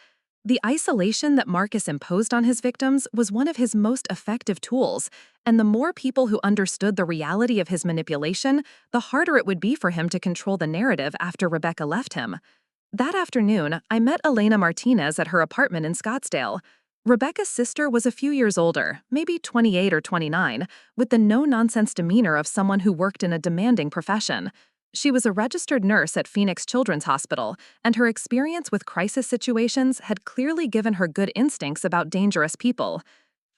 The isolation that Marcus imposed on his victims was one of his most effective tools, and the more people who understood the reality of his manipulation, the harder it would be for him to control the narrative after Rebecca left him. That afternoon, I met Elena Martinez at her apartment in Scottsdale. Rebecca's sister was a few years older, maybe 28 or 29, with the no-nonsense demeanor of someone who worked in a demanding profession. She was a registered nurse at Phoenix Children's Hospital, and her experience with crisis situations had clearly given her good instincts about dangerous people.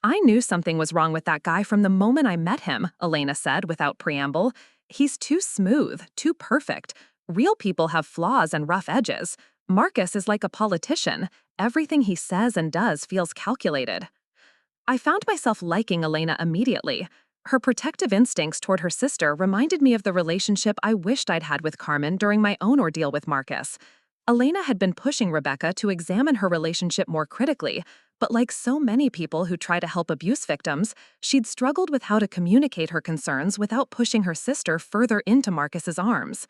"I knew something was wrong with that guy from the moment I met him," Elena said without preamble. "He's too smooth, too perfect. Real people have flaws and rough edges. Marcus is like a politician. Everything he says and does feels calculated." I found myself liking Elena immediately. Her protective instincts toward her sister reminded me of the relationship I wished I'd had with Carmen during my own ordeal with Marcus. Elena had been pushing Rebecca to examine her relationship more critically, but like so many people who try to help abuse victims, she'd struggled with how to communicate her concerns without pushing her sister further into Marcus's arms.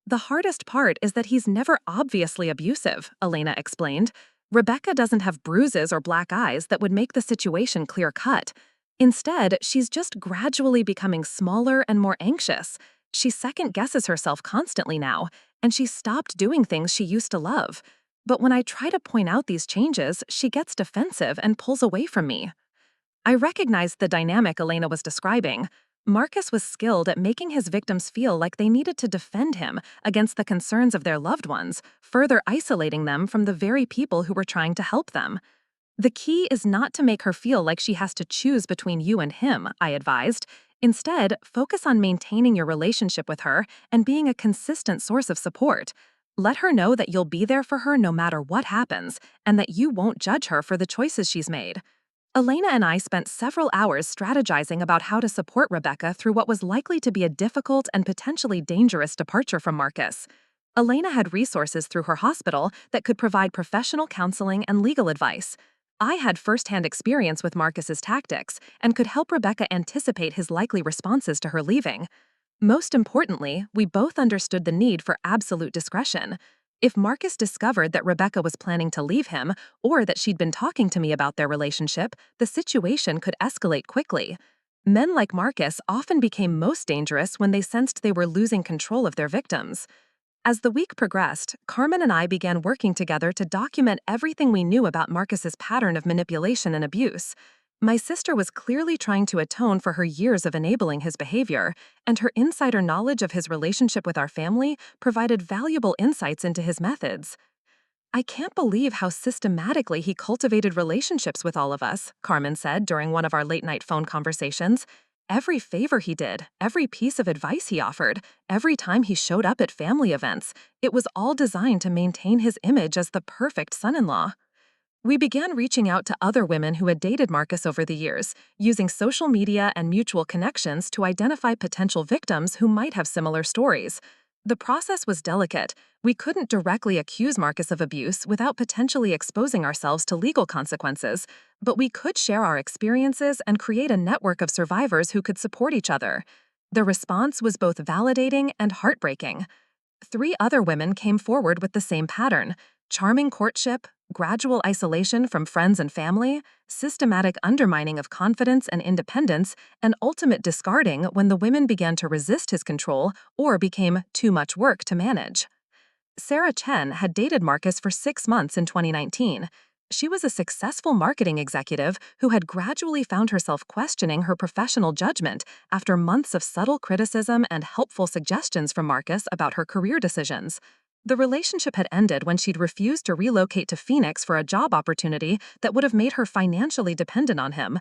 "The hardest part is that he's never obviously abusive," Elena explained. Rebecca doesn't have bruises or black eyes that would make the situation clear-cut. Instead, she's just gradually becoming smaller and more anxious. She second-guesses herself constantly now, and she's stopped doing things she used to love. But when I try to point out these changes, she gets defensive and pulls away from me. I recognized the dynamic Elena was describing. Marcus was skilled at making his victims feel like they needed to defend him against the concerns of their loved ones, further isolating them from the very people who were trying to help them. The key is not to make her feel like she has to choose between you and him, I advised. Instead, focus on maintaining your relationship with her and being a consistent source of support. Let her know that you'll be there for her no matter what happens, and that you won't judge her for the choices she's made. Elena and I spent several hours strategizing about how to support Rebecca through what was likely to be a difficult and potentially dangerous departure from Marcus. Elena had resources through her hospital that could provide professional counseling and legal advice. I had first-hand experience with Marcus's tactics and could help Rebecca anticipate his likely responses to her leaving. Most importantly, we both understood the need for absolute discretion. If Marcus discovered that Rebecca was planning to leave him, or that she'd been talking to me about their relationship, the situation could escalate quickly. Men like Marcus often became most dangerous when they sensed they were losing control of their victims. As the week progressed, Carmen and I began working together to document everything we knew about Marcus's pattern of manipulation and abuse. My sister was clearly trying to atone for her years of enabling his behavior, and her insider knowledge of his relationship with our family provided valuable insights into his methods. "I can't believe how systematically he cultivated relationships with all of us," Carmen said during one of our late-night phone conversations. "Every favor he did, every piece of advice he offered, every time he showed up at family events, it was all designed to maintain his image as the perfect son-in-law." We began reaching out to other women who had dated Marcus over the years, using social media and mutual connections to identify potential victims who might have similar stories. The process was delicate. We couldn't directly accuse Marcus of abuse without potentially exposing ourselves to legal consequences, but we could share our experiences and create a network of survivors who could support each other. The response was both validating and heartbreaking. 3 other women came forward with the same pattern: charming courtship, gradual isolation from friends and family, systematic undermining of confidence and independence, and ultimate discarding when the women began to resist his control or became too much work to manage. Sarah Chen had dated Marcus for 6 months in 2019. She was a successful marketing executive who had gradually found herself questioning her professional judgment after months of subtle criticism and helpful suggestions from Marcus about her career decisions. The relationship had ended when she'd refused to relocate to Phoenix for a job opportunity that would have made her financially dependent on him.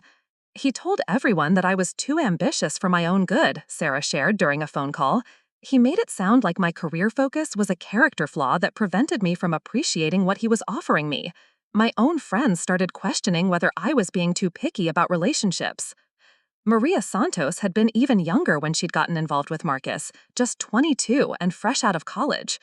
"He told everyone that I was too ambitious for my own good," Sarah shared during a phone call. "He made it sound like my career focus was a character flaw that prevented me from appreciating what he was offering me. My own friends started questioning whether I was being too picky about relationships." Maria Santos had been even younger when she'd gotten involved with Marcus, just 22 and fresh out of college.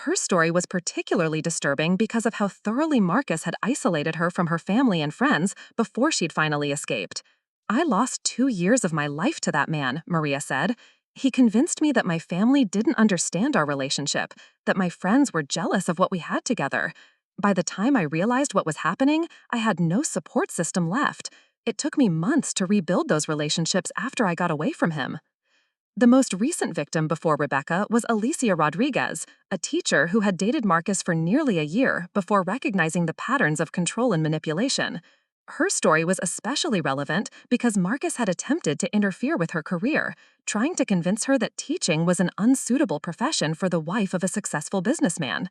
Her story was particularly disturbing because of how thoroughly Marcus had isolated her from her family and friends before she'd finally escaped. "I lost 2 years of my life to that man," Maria said. "He convinced me that my family didn't understand our relationship, that my friends were jealous of what we had together. By the time I realized what was happening, I had no support system left. It took me months to rebuild those relationships after I got away from him." The most recent victim before Rebecca was Alicia Rodriguez, a teacher who had dated Marcus for nearly a year before recognizing the patterns of control and manipulation. Her story was especially relevant because Marcus had attempted to interfere with her career, trying to convince her that teaching was an unsuitable profession for the wife of a successful businessman.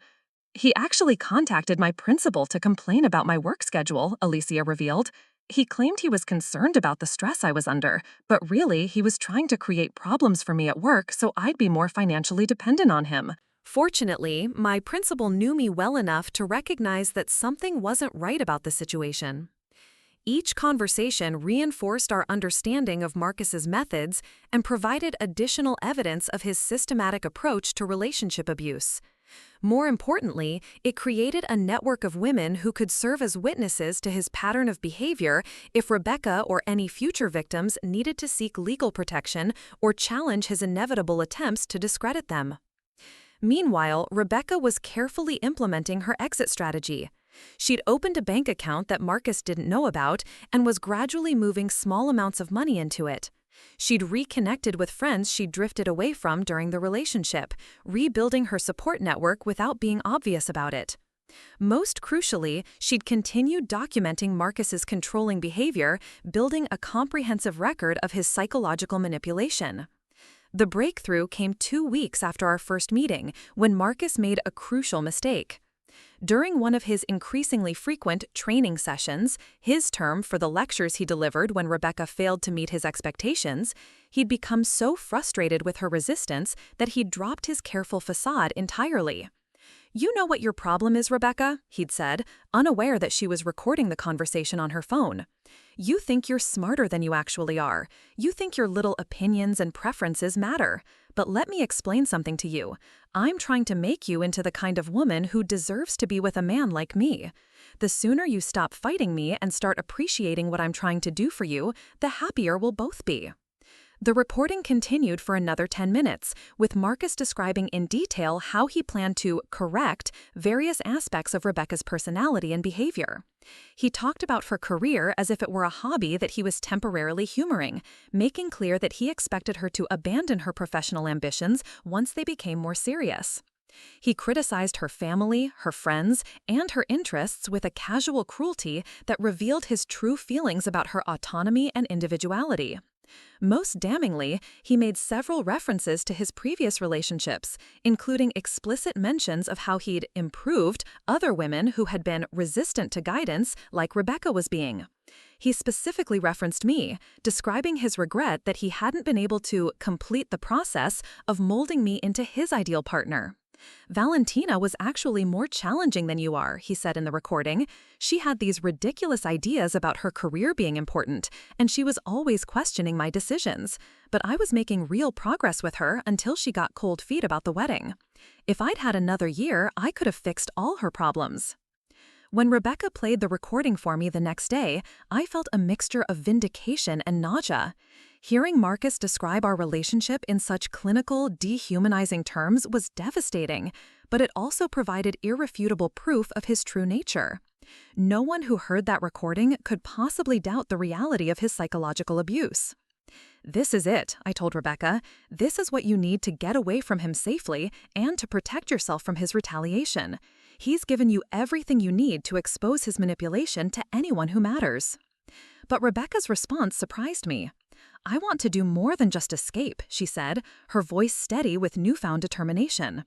"He actually contacted my principal to complain about my work schedule," Alicia revealed. "He claimed he was concerned about the stress I was under, but really he was trying to create problems for me at work so I'd be more financially dependent on him." Fortunately, my principal knew me well enough to recognize that something wasn't right about the situation. Each conversation reinforced our understanding of Marcus's methods and provided additional evidence of his systematic approach to relationship abuse. More importantly, it created a network of women who could serve as witnesses to his pattern of behavior if Rebecca or any future victims needed to seek legal protection or challenge his inevitable attempts to discredit them. Meanwhile, Rebecca was carefully implementing her exit strategy. She'd opened a bank account that Marcus didn't know about and was gradually moving small amounts of money into it. She'd reconnected with friends she'd drifted away from during the relationship, rebuilding her support network without being obvious about it. Most crucially, she'd continued documenting Marcus's controlling behavior, building a comprehensive record of his psychological manipulation. The breakthrough came 2 weeks after our first meeting, when Marcus made a crucial mistake. During one of his increasingly frequent training sessions, his term for the lectures he delivered when Rebecca failed to meet his expectations, he'd become so frustrated with her resistance that he'd dropped his careful facade entirely. "You know what your problem is, Rebecca," he'd said, unaware that she was recording the conversation on her phone. "You think you're smarter than you actually are. You think your little opinions and preferences matter. But let me explain something to you. I'm trying to make you into the kind of woman who deserves to be with a man like me. The sooner you stop fighting me and start appreciating what I'm trying to do for you, the happier we'll both be." The reporting continued for another 10 minutes, with Marcus describing in detail how he planned to correct various aspects of Rebecca's personality and behavior. He talked about her career as if it were a hobby that he was temporarily humoring, making clear that he expected her to abandon her professional ambitions once they became more serious. He criticized her family, her friends, and her interests with a casual cruelty that revealed his true feelings about her autonomy and individuality. Most damningly, he made several references to his previous relationships, including explicit mentions of how he'd improved other women who had been resistant to guidance like Rebecca was being. He specifically referenced me, describing his regret that he hadn't been able to complete the process of molding me into his ideal partner. "Valentina was actually more challenging than you are," he said in the recording. "She had these ridiculous ideas about her career being important, and she was always questioning my decisions. But I was making real progress with her until she got cold feet about the wedding. If I'd had another year, I could have fixed all her problems." When Rebecca played the recording for me the next day, I felt a mixture of vindication and nausea. Hearing Marcus describe our relationship in such clinical, dehumanizing terms was devastating, but it also provided irrefutable proof of his true nature. No one who heard that recording could possibly doubt the reality of his psychological abuse. "This is it," I told Rebecca. "This is what you need to get away from him safely and to protect yourself from his retaliation. He's given you everything you need to expose his manipulation to anyone who matters." But Rebecca's response surprised me. "I want to do more than just escape," she said, her voice steady with newfound determination.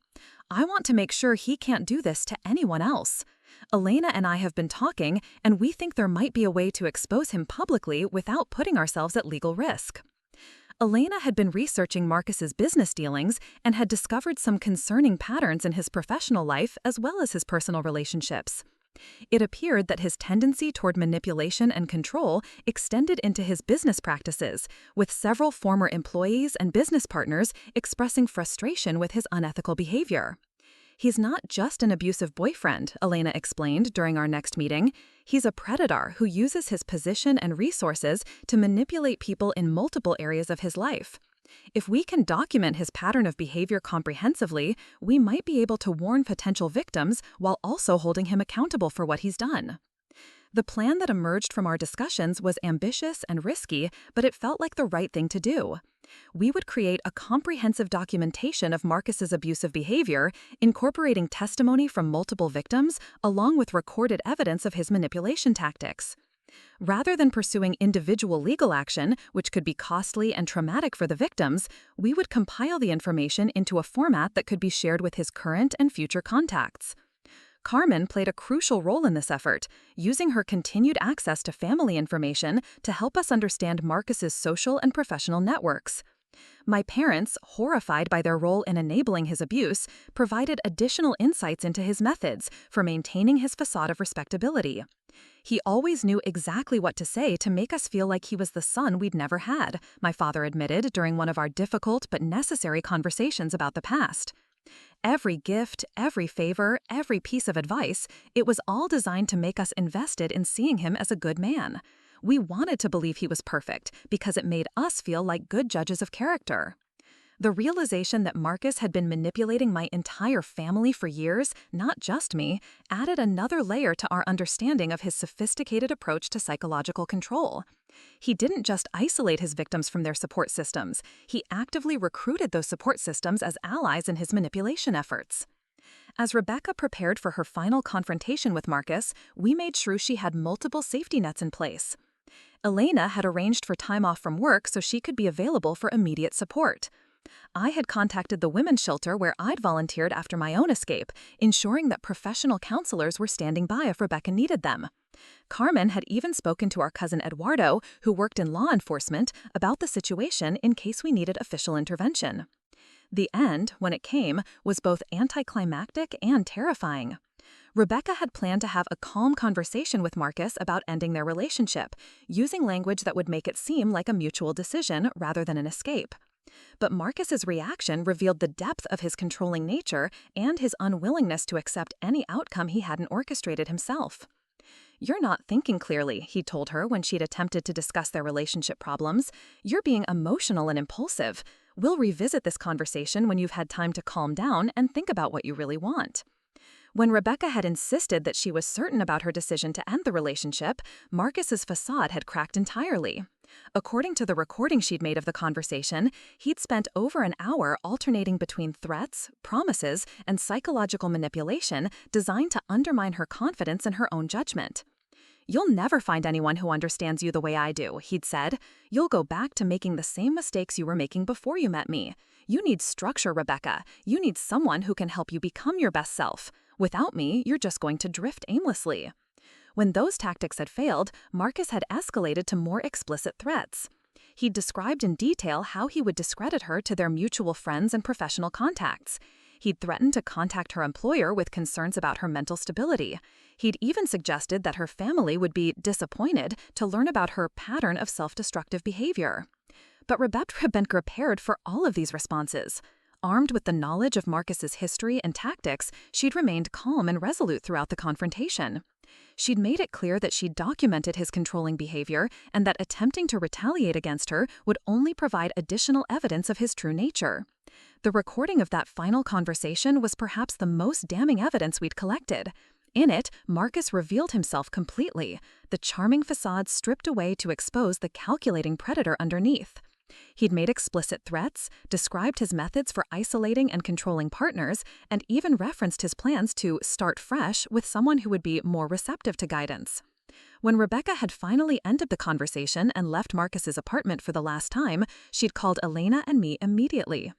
"I want to make sure he can't do this to anyone else. Elena and I have been talking, and we think there might be a way to expose him publicly without putting ourselves at legal risk." Elena had been researching Marcus's business dealings and had discovered some concerning patterns in his professional life as well as his personal relationships. It appeared that his tendency toward manipulation and control extended into his business practices, with several former employees and business partners expressing frustration with his unethical behavior. "He's not just an abusive boyfriend," Elena explained during our next meeting. "He's a predator who uses his position and resources to manipulate people in multiple areas of his life. If we can document his pattern of behavior comprehensively, we might be able to warn potential victims while also holding him accountable for what he's done." The plan that emerged from our discussions was ambitious and risky, but it felt like the right thing to do. We would create a comprehensive documentation of Marcus's abusive behavior, incorporating testimony from multiple victims, along with recorded evidence of his manipulation tactics. Rather than pursuing individual legal action, which could be costly and traumatic for the victims, we would compile the information into a format that could be shared with his current and future contacts. Carmen played a crucial role in this effort, using her continued access to family information to help us understand Marcus's social and professional networks. My parents, horrified by their role in enabling his abuse, provided additional insights into his methods for maintaining his facade of respectability. "He always knew exactly what to say to make us feel like he was the son we'd never had," my father admitted during one of our difficult but necessary conversations about the past. "Every gift, every favor, every piece of advice, it was all designed to make us invested in seeing him as a good man. We wanted to believe he was perfect because it made us feel like good judges of character." The realization that Marcus had been manipulating my entire family for years, not just me, added another layer to our understanding of his sophisticated approach to psychological control. He didn't just isolate his victims from their support systems, he actively recruited those support systems as allies in his manipulation efforts. As Rebecca prepared for her final confrontation with Marcus, we made sure she had multiple safety nets in place. Elena had arranged for time off from work so she could be available for immediate support. I had contacted the women's shelter where I'd volunteered after my own escape, ensuring that professional counselors were standing by if Rebecca needed them. Carmen had even spoken to our cousin Eduardo, who worked in law enforcement, about the situation in case we needed official intervention. The end, when it came, was both anticlimactic and terrifying. Rebecca had planned to have a calm conversation with Marcus about ending their relationship, using language that would make it seem like a mutual decision rather than an escape. But Marcus's reaction revealed the depth of his controlling nature and his unwillingness to accept any outcome he hadn't orchestrated himself. "You're not thinking clearly," he told her when she'd attempted to discuss their relationship problems. "You're being emotional and impulsive. We'll revisit this conversation when you've had time to calm down and think about what you really want." When Rebecca had insisted that she was certain about her decision to end the relationship, Marcus's facade had cracked entirely. According to the recording she'd made of the conversation, he'd spent over an hour alternating between threats, promises, and psychological manipulation designed to undermine her confidence in her own judgment. "You'll never find anyone who understands you the way I do," he'd said. "You'll go back to making the same mistakes you were making before you met me. You need structure, Rebecca. You need someone who can help you become your best self. Without me, you're just going to drift aimlessly." When those tactics had failed, Marcus had escalated to more explicit threats. He described in detail how he would discredit her to their mutual friends and professional contacts. He'd threatened to contact her employer with concerns about her mental stability. He'd even suggested that her family would be disappointed to learn about her pattern of self-destructive behavior. But Rebecca had been prepared for all of these responses. Armed with the knowledge of Marcus's history and tactics, she'd remained calm and resolute throughout the confrontation. She'd made it clear that she'd documented his controlling behavior and that attempting to retaliate against her would only provide additional evidence of his true nature. The recording of that final conversation was perhaps the most damning evidence we'd collected. In it, Marcus revealed himself completely, the charming facade stripped away to expose the calculating predator underneath. He'd made explicit threats, described his methods for isolating and controlling partners, and even referenced his plans to start fresh with someone who would be more receptive to guidance. When Rebecca had finally ended the conversation and left Marcus's apartment for the last time, she'd called Elena and me immediately.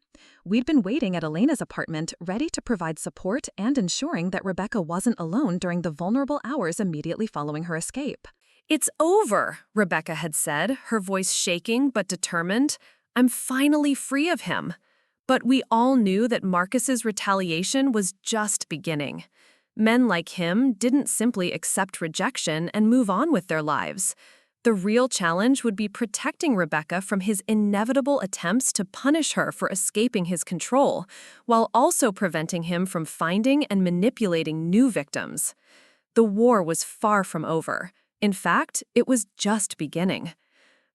We'd been waiting at Elena's apartment, ready to provide support and ensuring that Rebecca wasn't alone during the vulnerable hours immediately following her escape. "It's over," Rebecca had said, her voice shaking but determined. "I'm finally free of him." But we all knew that Marcus's retaliation was just beginning. Men like him didn't simply accept rejection and move on with their lives. The real challenge would be protecting Rebecca from his inevitable attempts to punish her for escaping his control, while also preventing him from finding and manipulating new victims. The war was far from over. In fact, it was just beginning.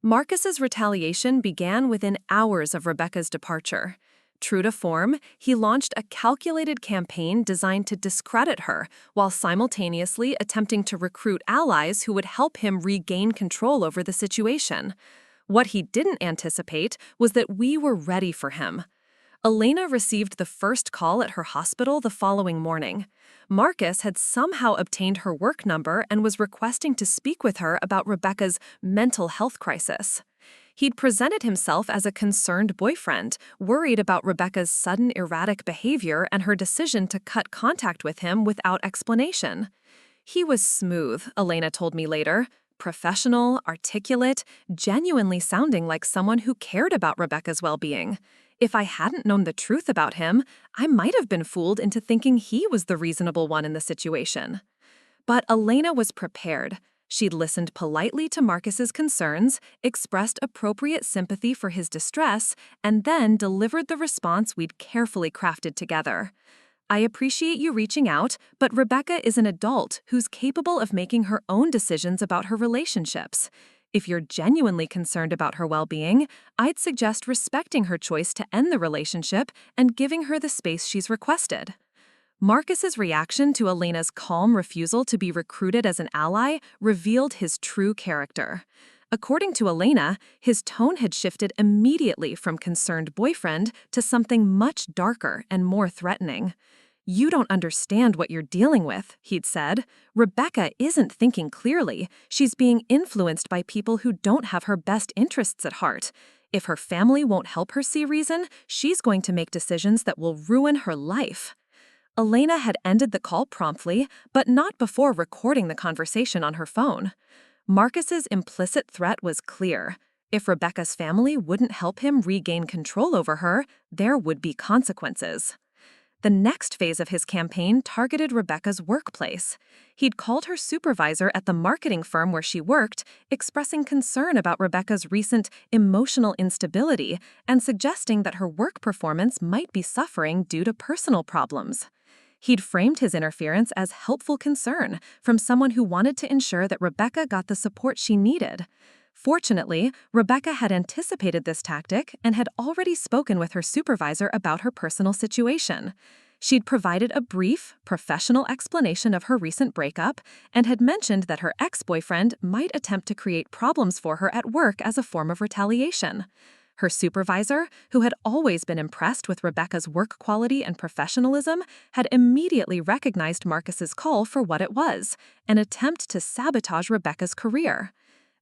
Marcus's retaliation began within hours of Rebecca's departure. True to form, he launched a calculated campaign designed to discredit her, while simultaneously attempting to recruit allies who would help him regain control over the situation. What he didn't anticipate was that we were ready for him. Elena received the first call at her hospital the following morning. Marcus had somehow obtained her work number and was requesting to speak with her about Rebecca's mental health crisis. He'd presented himself as a concerned boyfriend, worried about Rebecca's sudden erratic behavior and her decision to cut contact with him without explanation. He was smooth, Elena told me later, professional, articulate, genuinely sounding like someone who cared about Rebecca's well-being. If I hadn't known the truth about him, I might have been fooled into thinking he was the reasonable one in the situation. But Elena was prepared. She'd listened politely to Marcus's concerns, expressed appropriate sympathy for his distress, and then delivered the response we'd carefully crafted together. "I appreciate you reaching out, but Rebecca is an adult who's capable of making her own decisions about her relationships. If you're genuinely concerned about her well-being, I'd suggest respecting her choice to end the relationship and giving her the space she's requested. Marcus's reaction to Elena's calm refusal to be recruited as an ally revealed his true character. According to Elena, his tone had shifted immediately from concerned boyfriend to something much darker and more threatening. "You don't understand what you're dealing with," he'd said. "Rebecca isn't thinking clearly. She's being influenced by people who don't have her best interests at heart. If her family won't help her see reason, she's going to make decisions that will ruin her life." Elena had ended the call promptly, but not before recording the conversation on her phone. Marcus's implicit threat was clear. If Rebecca's family wouldn't help him regain control over her, there would be consequences. The next phase of his campaign targeted Rebecca's workplace. He'd called her supervisor at the marketing firm where she worked, expressing concern about Rebecca's recent emotional instability and suggesting that her work performance might be suffering due to personal problems. He'd framed his interference as helpful concern from someone who wanted to ensure that Rebecca got the support she needed. Fortunately, Rebecca had anticipated this tactic and had already spoken with her supervisor about her personal situation. She'd provided a brief, professional explanation of her recent breakup and had mentioned that her ex-boyfriend might attempt to create problems for her at work as a form of retaliation. Her supervisor, who had always been impressed with Rebecca's work quality and professionalism, had immediately recognized Marcus's call for what it was, an attempt to sabotage Rebecca's career.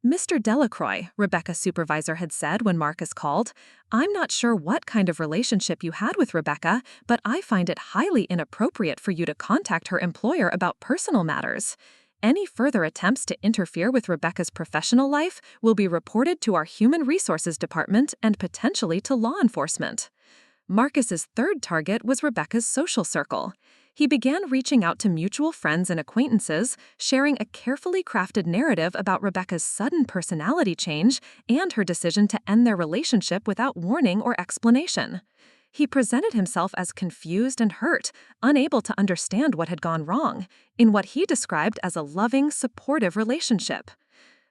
"Mr. Delacroix," Rebecca's supervisor had said when Marcus called, "I'm not sure what kind of relationship you had with Rebecca, but I find it highly inappropriate for you to contact her employer about personal matters. Any further attempts to interfere with Rebecca's professional life will be reported to our Human Resources Department and potentially to law enforcement." Marcus's third target was Rebecca's social circle. He began reaching out to mutual friends and acquaintances, sharing a carefully crafted narrative about Rebecca's sudden personality change and her decision to end their relationship without warning or explanation. He presented himself as confused and hurt, unable to understand what had gone wrong, in what he described as a loving, supportive relationship.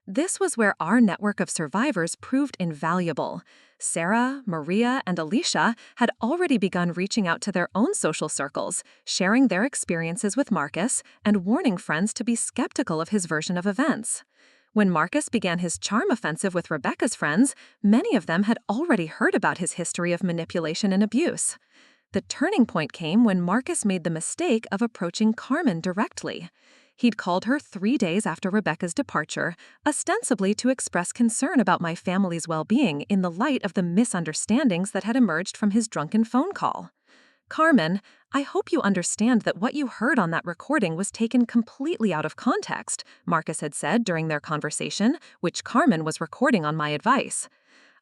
This was where our network of survivors proved invaluable. Sarah, Maria, and Alicia had already begun reaching out to their own social circles, sharing their experiences with Marcus and warning friends to be skeptical of his version of events. When Marcus began his charm offensive with Rebecca's friends, many of them had already heard about his history of manipulation and abuse. The turning point came when Marcus made the mistake of approaching Carmen directly. He'd called her 3 days after Rebecca's departure, ostensibly to express concern about my family's well-being in the light of the misunderstandings that had emerged from his drunken phone call. "Carmen, I hope you understand that what you heard on that recording was taken completely out of context," Marcus had said during their conversation, which Carmen was recording on my advice.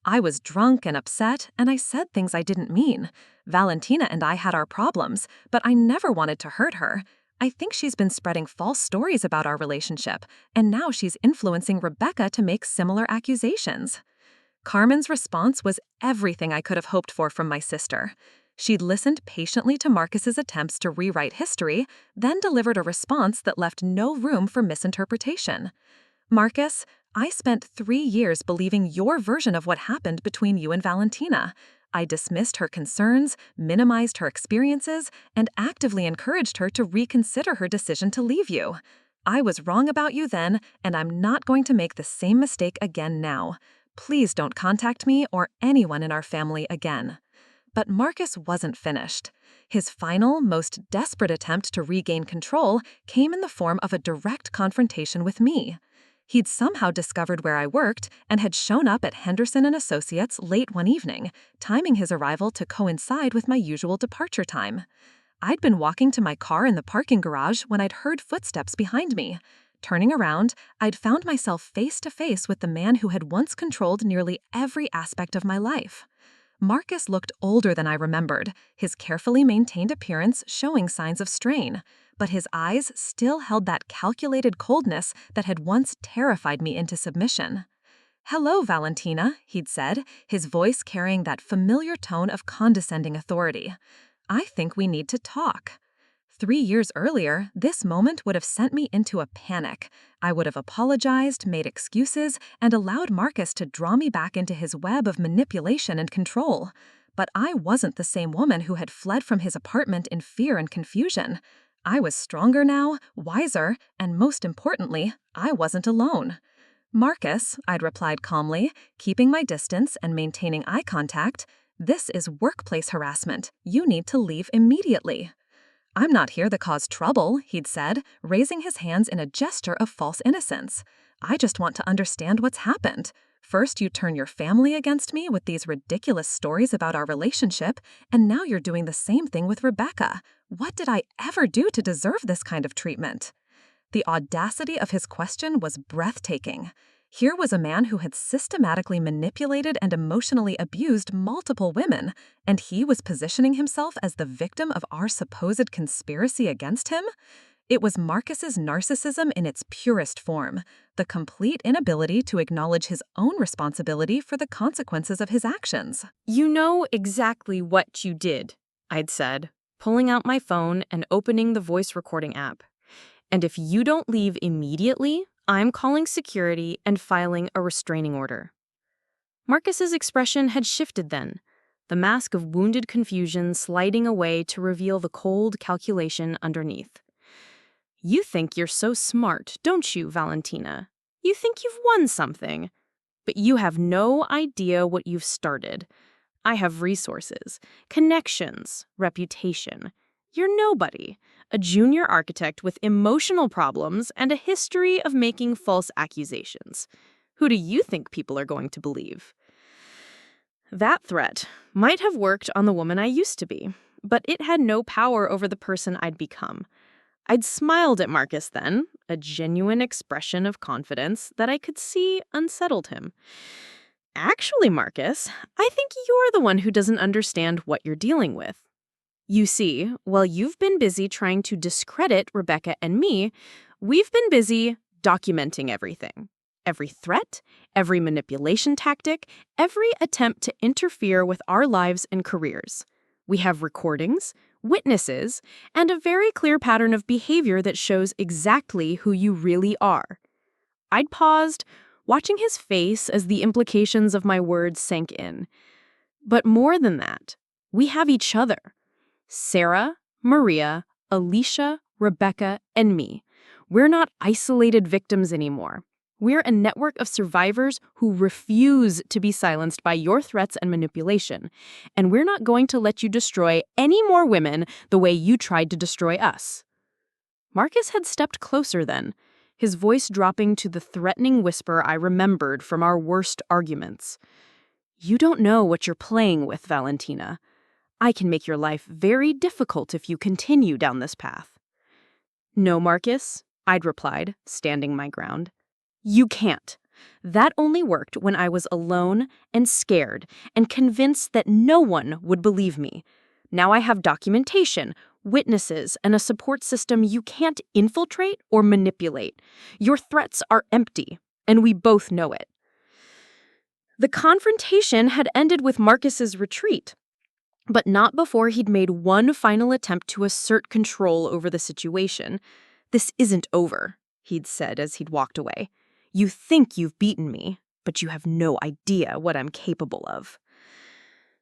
"I was drunk and upset, and I said things I didn't mean. Valentina and I had our problems, but I never wanted to hurt her. I think she's been spreading false stories about our relationship, and now she's influencing Rebecca to make similar accusations." Carmen's response was everything I could have hoped for from my sister. She'd listened patiently to Marcus's attempts to rewrite history, then delivered a response that left no room for misinterpretation. "Marcus, I spent 3 years believing your version of what happened between you and Valentina. I dismissed her concerns, minimized her experiences, and actively encouraged her to reconsider her decision to leave you. I was wrong about you then, and I'm not going to make the same mistake again now. Please don't contact me or anyone in our family again." But Marcus wasn't finished. His final, most desperate attempt to regain control came in the form of a direct confrontation with me. He'd somehow discovered where I worked and had shown up at Henderson & Associates late one evening, timing his arrival to coincide with my usual departure time. I'd been walking to my car in the parking garage when I'd heard footsteps behind me. Turning around, I'd found myself face to face with the man who had once controlled nearly every aspect of my life. Marcus looked older than I remembered, his carefully maintained appearance showing signs of strain, but his eyes still held that calculated coldness that had once terrified me into submission. "Hello, Valentina," he'd said, his voice carrying that familiar tone of condescending authority. "I think we need to talk." 3 years earlier, this moment would have sent me into a panic. I would have apologized, made excuses, and allowed Marcus to draw me back into his web of manipulation and control. But I wasn't the same woman who had fled from his apartment in fear and confusion. I was stronger now, wiser, and most importantly, I wasn't alone. Marcus, I'd replied calmly, keeping my distance and maintaining eye contact, this is workplace harassment. You need to leave immediately. I'm not here to cause trouble, he'd said, raising his hands in a gesture of false innocence. I just want to understand what's happened. First, you turn your family against me with these ridiculous stories about our relationship, and now you're doing the same thing with Rebecca. What did I ever do to deserve this kind of treatment? The audacity of his question was breathtaking. Here was a man who had systematically manipulated and emotionally abused multiple women, and he was positioning himself as the victim of our supposed conspiracy against him? It was Marcus's narcissism in its purest form, the complete inability to acknowledge his own responsibility for the consequences of his actions. You know exactly what you did, I'd said, pulling out my phone and opening the voice recording app. And if you don't leave immediately, I'm calling security and filing a restraining order. Marcus's expression had shifted then, the mask of wounded confusion sliding away to reveal the cold calculation underneath. You think you're so smart, don't you, Valentina? You think you've won something. But you have no idea what you've started. I have resources, connections, reputation. You're nobody, a junior architect with emotional problems and a history of making false accusations. Who do you think people are going to believe? That threat might have worked on the woman I used to be, but it had no power over the person I'd become. I'd smiled at Marcus then, a genuine expression of confidence that I could see unsettled him. Actually, Marcus, I think you're the one who doesn't understand what you're dealing with. You see, while you've been busy trying to discredit Rebecca and me, we've been busy documenting everything. Every threat, every manipulation tactic, every attempt to interfere with our lives and careers. We have recordings, witnesses, and a very clear pattern of behavior that shows exactly who you really are. I'd paused, watching his face as the implications of my words sank in. But more than that, we have each other. Sarah, Maria, Alicia, Rebecca, and me. We're not isolated victims anymore. We're a network of survivors who refuse to be silenced by your threats and manipulation. And we're not going to let you destroy any more women the way you tried to destroy us. Marcus had stepped closer then, his voice dropping to the threatening whisper I remembered from our worst arguments. You don't know what you're playing with, Valentina. I can make your life very difficult if you continue down this path. No, Marcus, I'd replied, standing my ground. You can't. That only worked when I was alone and scared and convinced that no one would believe me. Now I have documentation, witnesses, and a support system you can't infiltrate or manipulate. Your threats are empty, and we both know it. The confrontation had ended with Marcus's retreat, but not before he'd made one final attempt to assert control over the situation. This isn't over, he'd said as he'd walked away. You think you've beaten me, but you have no idea what I'm capable of.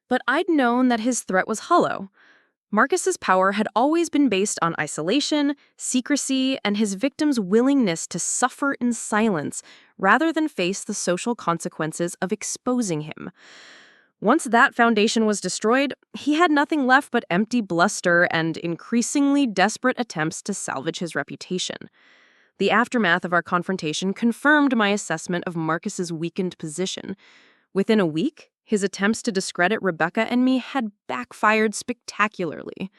But I'd known that his threat was hollow. Marcus's power had always been based on isolation, secrecy, and his victim's willingness to suffer in silence rather than face the social consequences of exposing him. Once that foundation was destroyed, he had nothing left but empty bluster and increasingly desperate attempts to salvage his reputation. The aftermath of our confrontation confirmed my assessment of Marcus's weakened position. Within a week, his attempts to discredit Rebecca and me had backfired spectacularly.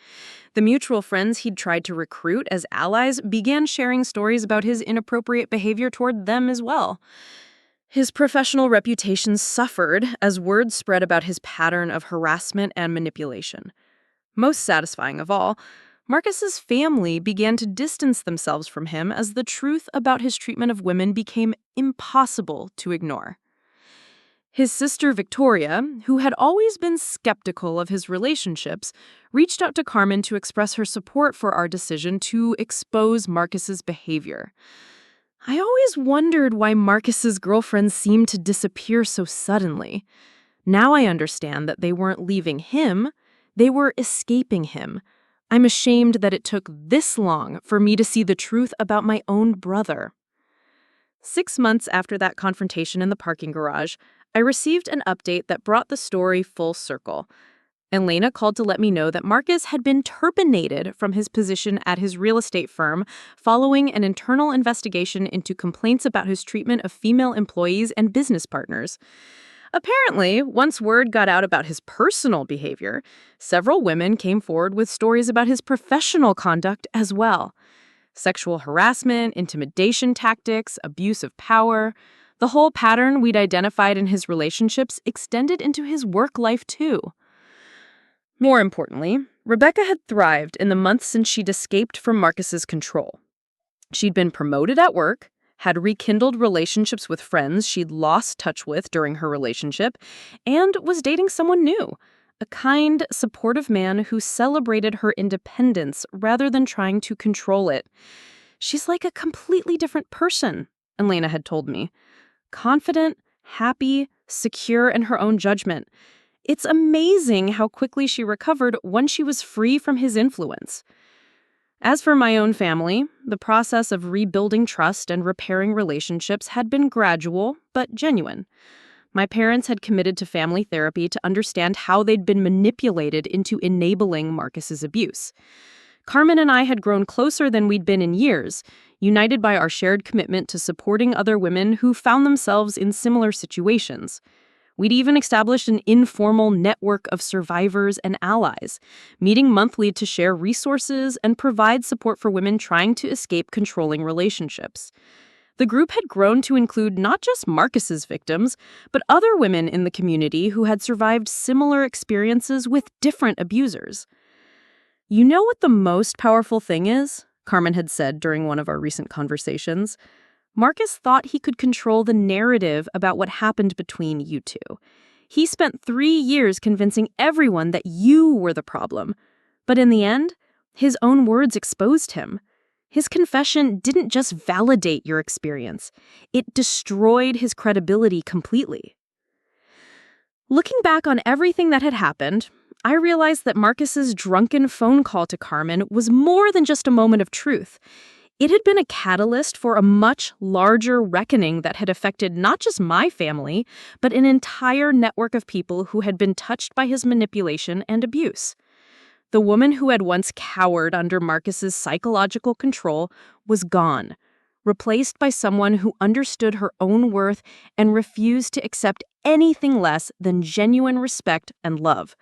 The mutual friends he'd tried to recruit as allies began sharing stories about his inappropriate behavior toward them as well. His professional reputation suffered as word spread about his pattern of harassment and manipulation. Most satisfying of all, Marcus's family began to distance themselves from him as the truth about his treatment of women became impossible to ignore. His sister Victoria, who had always been skeptical of his relationships, reached out to Carmen to express her support for our decision to expose Marcus's behavior. I always wondered why Marcus's girlfriends seemed to disappear so suddenly. Now I understand that they weren't leaving him, they were escaping him. I'm ashamed that it took this long for me to see the truth about my own brother. 6 months after that confrontation in the parking garage, I received an update that brought the story full circle. Elena called to let me know that Marcus had been terminated from his position at his real estate firm following an internal investigation into complaints about his treatment of female employees and business partners. Apparently, once word got out about his personal behavior, several women came forward with stories about his professional conduct as well. Sexual harassment, intimidation tactics, abuse of power. The whole pattern we'd identified in his relationships extended into his work life too. More importantly, Rebecca had thrived in the months since she'd escaped from Marcus's control. She'd been promoted at work, had rekindled relationships with friends she'd lost touch with during her relationship, and was dating someone new, a kind, supportive man who celebrated her independence rather than trying to control it. She's like a completely different person, Elena had told me. Confident, happy, secure in her own judgment. It's amazing how quickly she recovered once she was free from his influence. As for my own family, the process of rebuilding trust and repairing relationships had been gradual but genuine. My parents had committed to family therapy to understand how they'd been manipulated into enabling Marcus's abuse. Carmen and I had grown closer than we'd been in years, united by our shared commitment to supporting other women who found themselves in similar situations. We'd even established an informal network of survivors and allies, meeting monthly to share resources and provide support for women trying to escape controlling relationships. The group had grown to include not just Marcus's victims, but other women in the community who had survived similar experiences with different abusers. You know what the most powerful thing is? Carmen had said during one of our recent conversations. Marcus thought he could control the narrative about what happened between you two. He spent 3 years convincing everyone that you were the problem. But in the end, his own words exposed him. His confession didn't just validate your experience. It destroyed his credibility completely. Looking back on everything that had happened, I realized that Marcus's drunken phone call to Carmen was more than just a moment of truth. It had been a catalyst for a much larger reckoning that had affected not just my family, but an entire network of people who had been touched by his manipulation and abuse. The woman who had once cowered under Marcus's psychological control was gone, replaced by someone who understood her own worth and refused to accept anything less than genuine respect and love.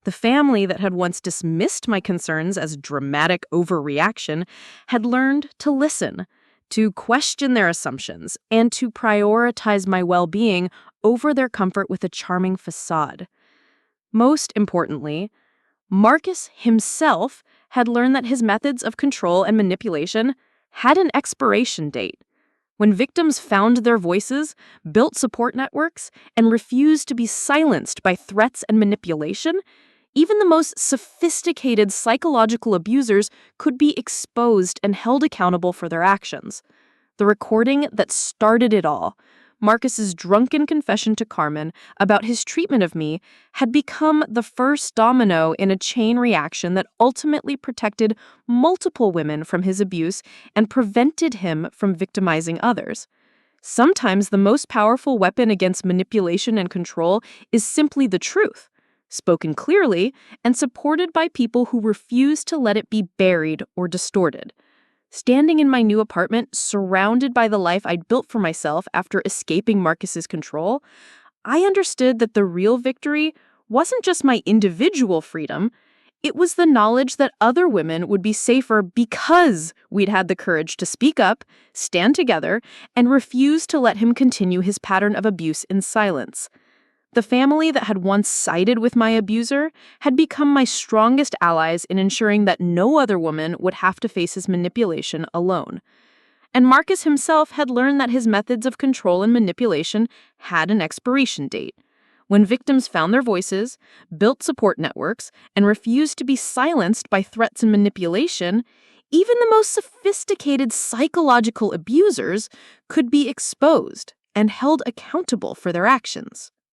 The family that had once dismissed my concerns as dramatic overreaction had learned to listen, to question their assumptions, and to prioritize my well-being over their comfort with a charming facade. Most importantly, Marcus himself had learned that his methods of control and manipulation had an expiration date. When victims found their voices, built support networks, and refused to be silenced by threats and manipulation, even the most sophisticated psychological abusers could be exposed and held accountable for their actions. The recording that started it all, Marcus's drunken confession to Carmen about his treatment of me, had become the first domino in a chain reaction that ultimately protected multiple women from his abuse and prevented him from victimizing others. Sometimes the most powerful weapon against manipulation and control is simply the truth, spoken clearly and supported by people who refuse to let it be buried or distorted. Standing in my new apartment, surrounded by the life I'd built for myself after escaping Marcus's control, I understood that the real victory wasn't just my individual freedom, it was the knowledge that other women would be safer because we'd had the courage to speak up, stand together, and refuse to let him continue his pattern of abuse in silence. The family that had once sided with my abuser had become my strongest allies in ensuring that no other woman would have to face his manipulation alone. And Marcus himself had learned that his methods of control and manipulation had an expiration date. When victims found their voices, built support networks, and refused to be silenced by threats and manipulation, even the most sophisticated psychological abusers could be exposed and held accountable for their actions.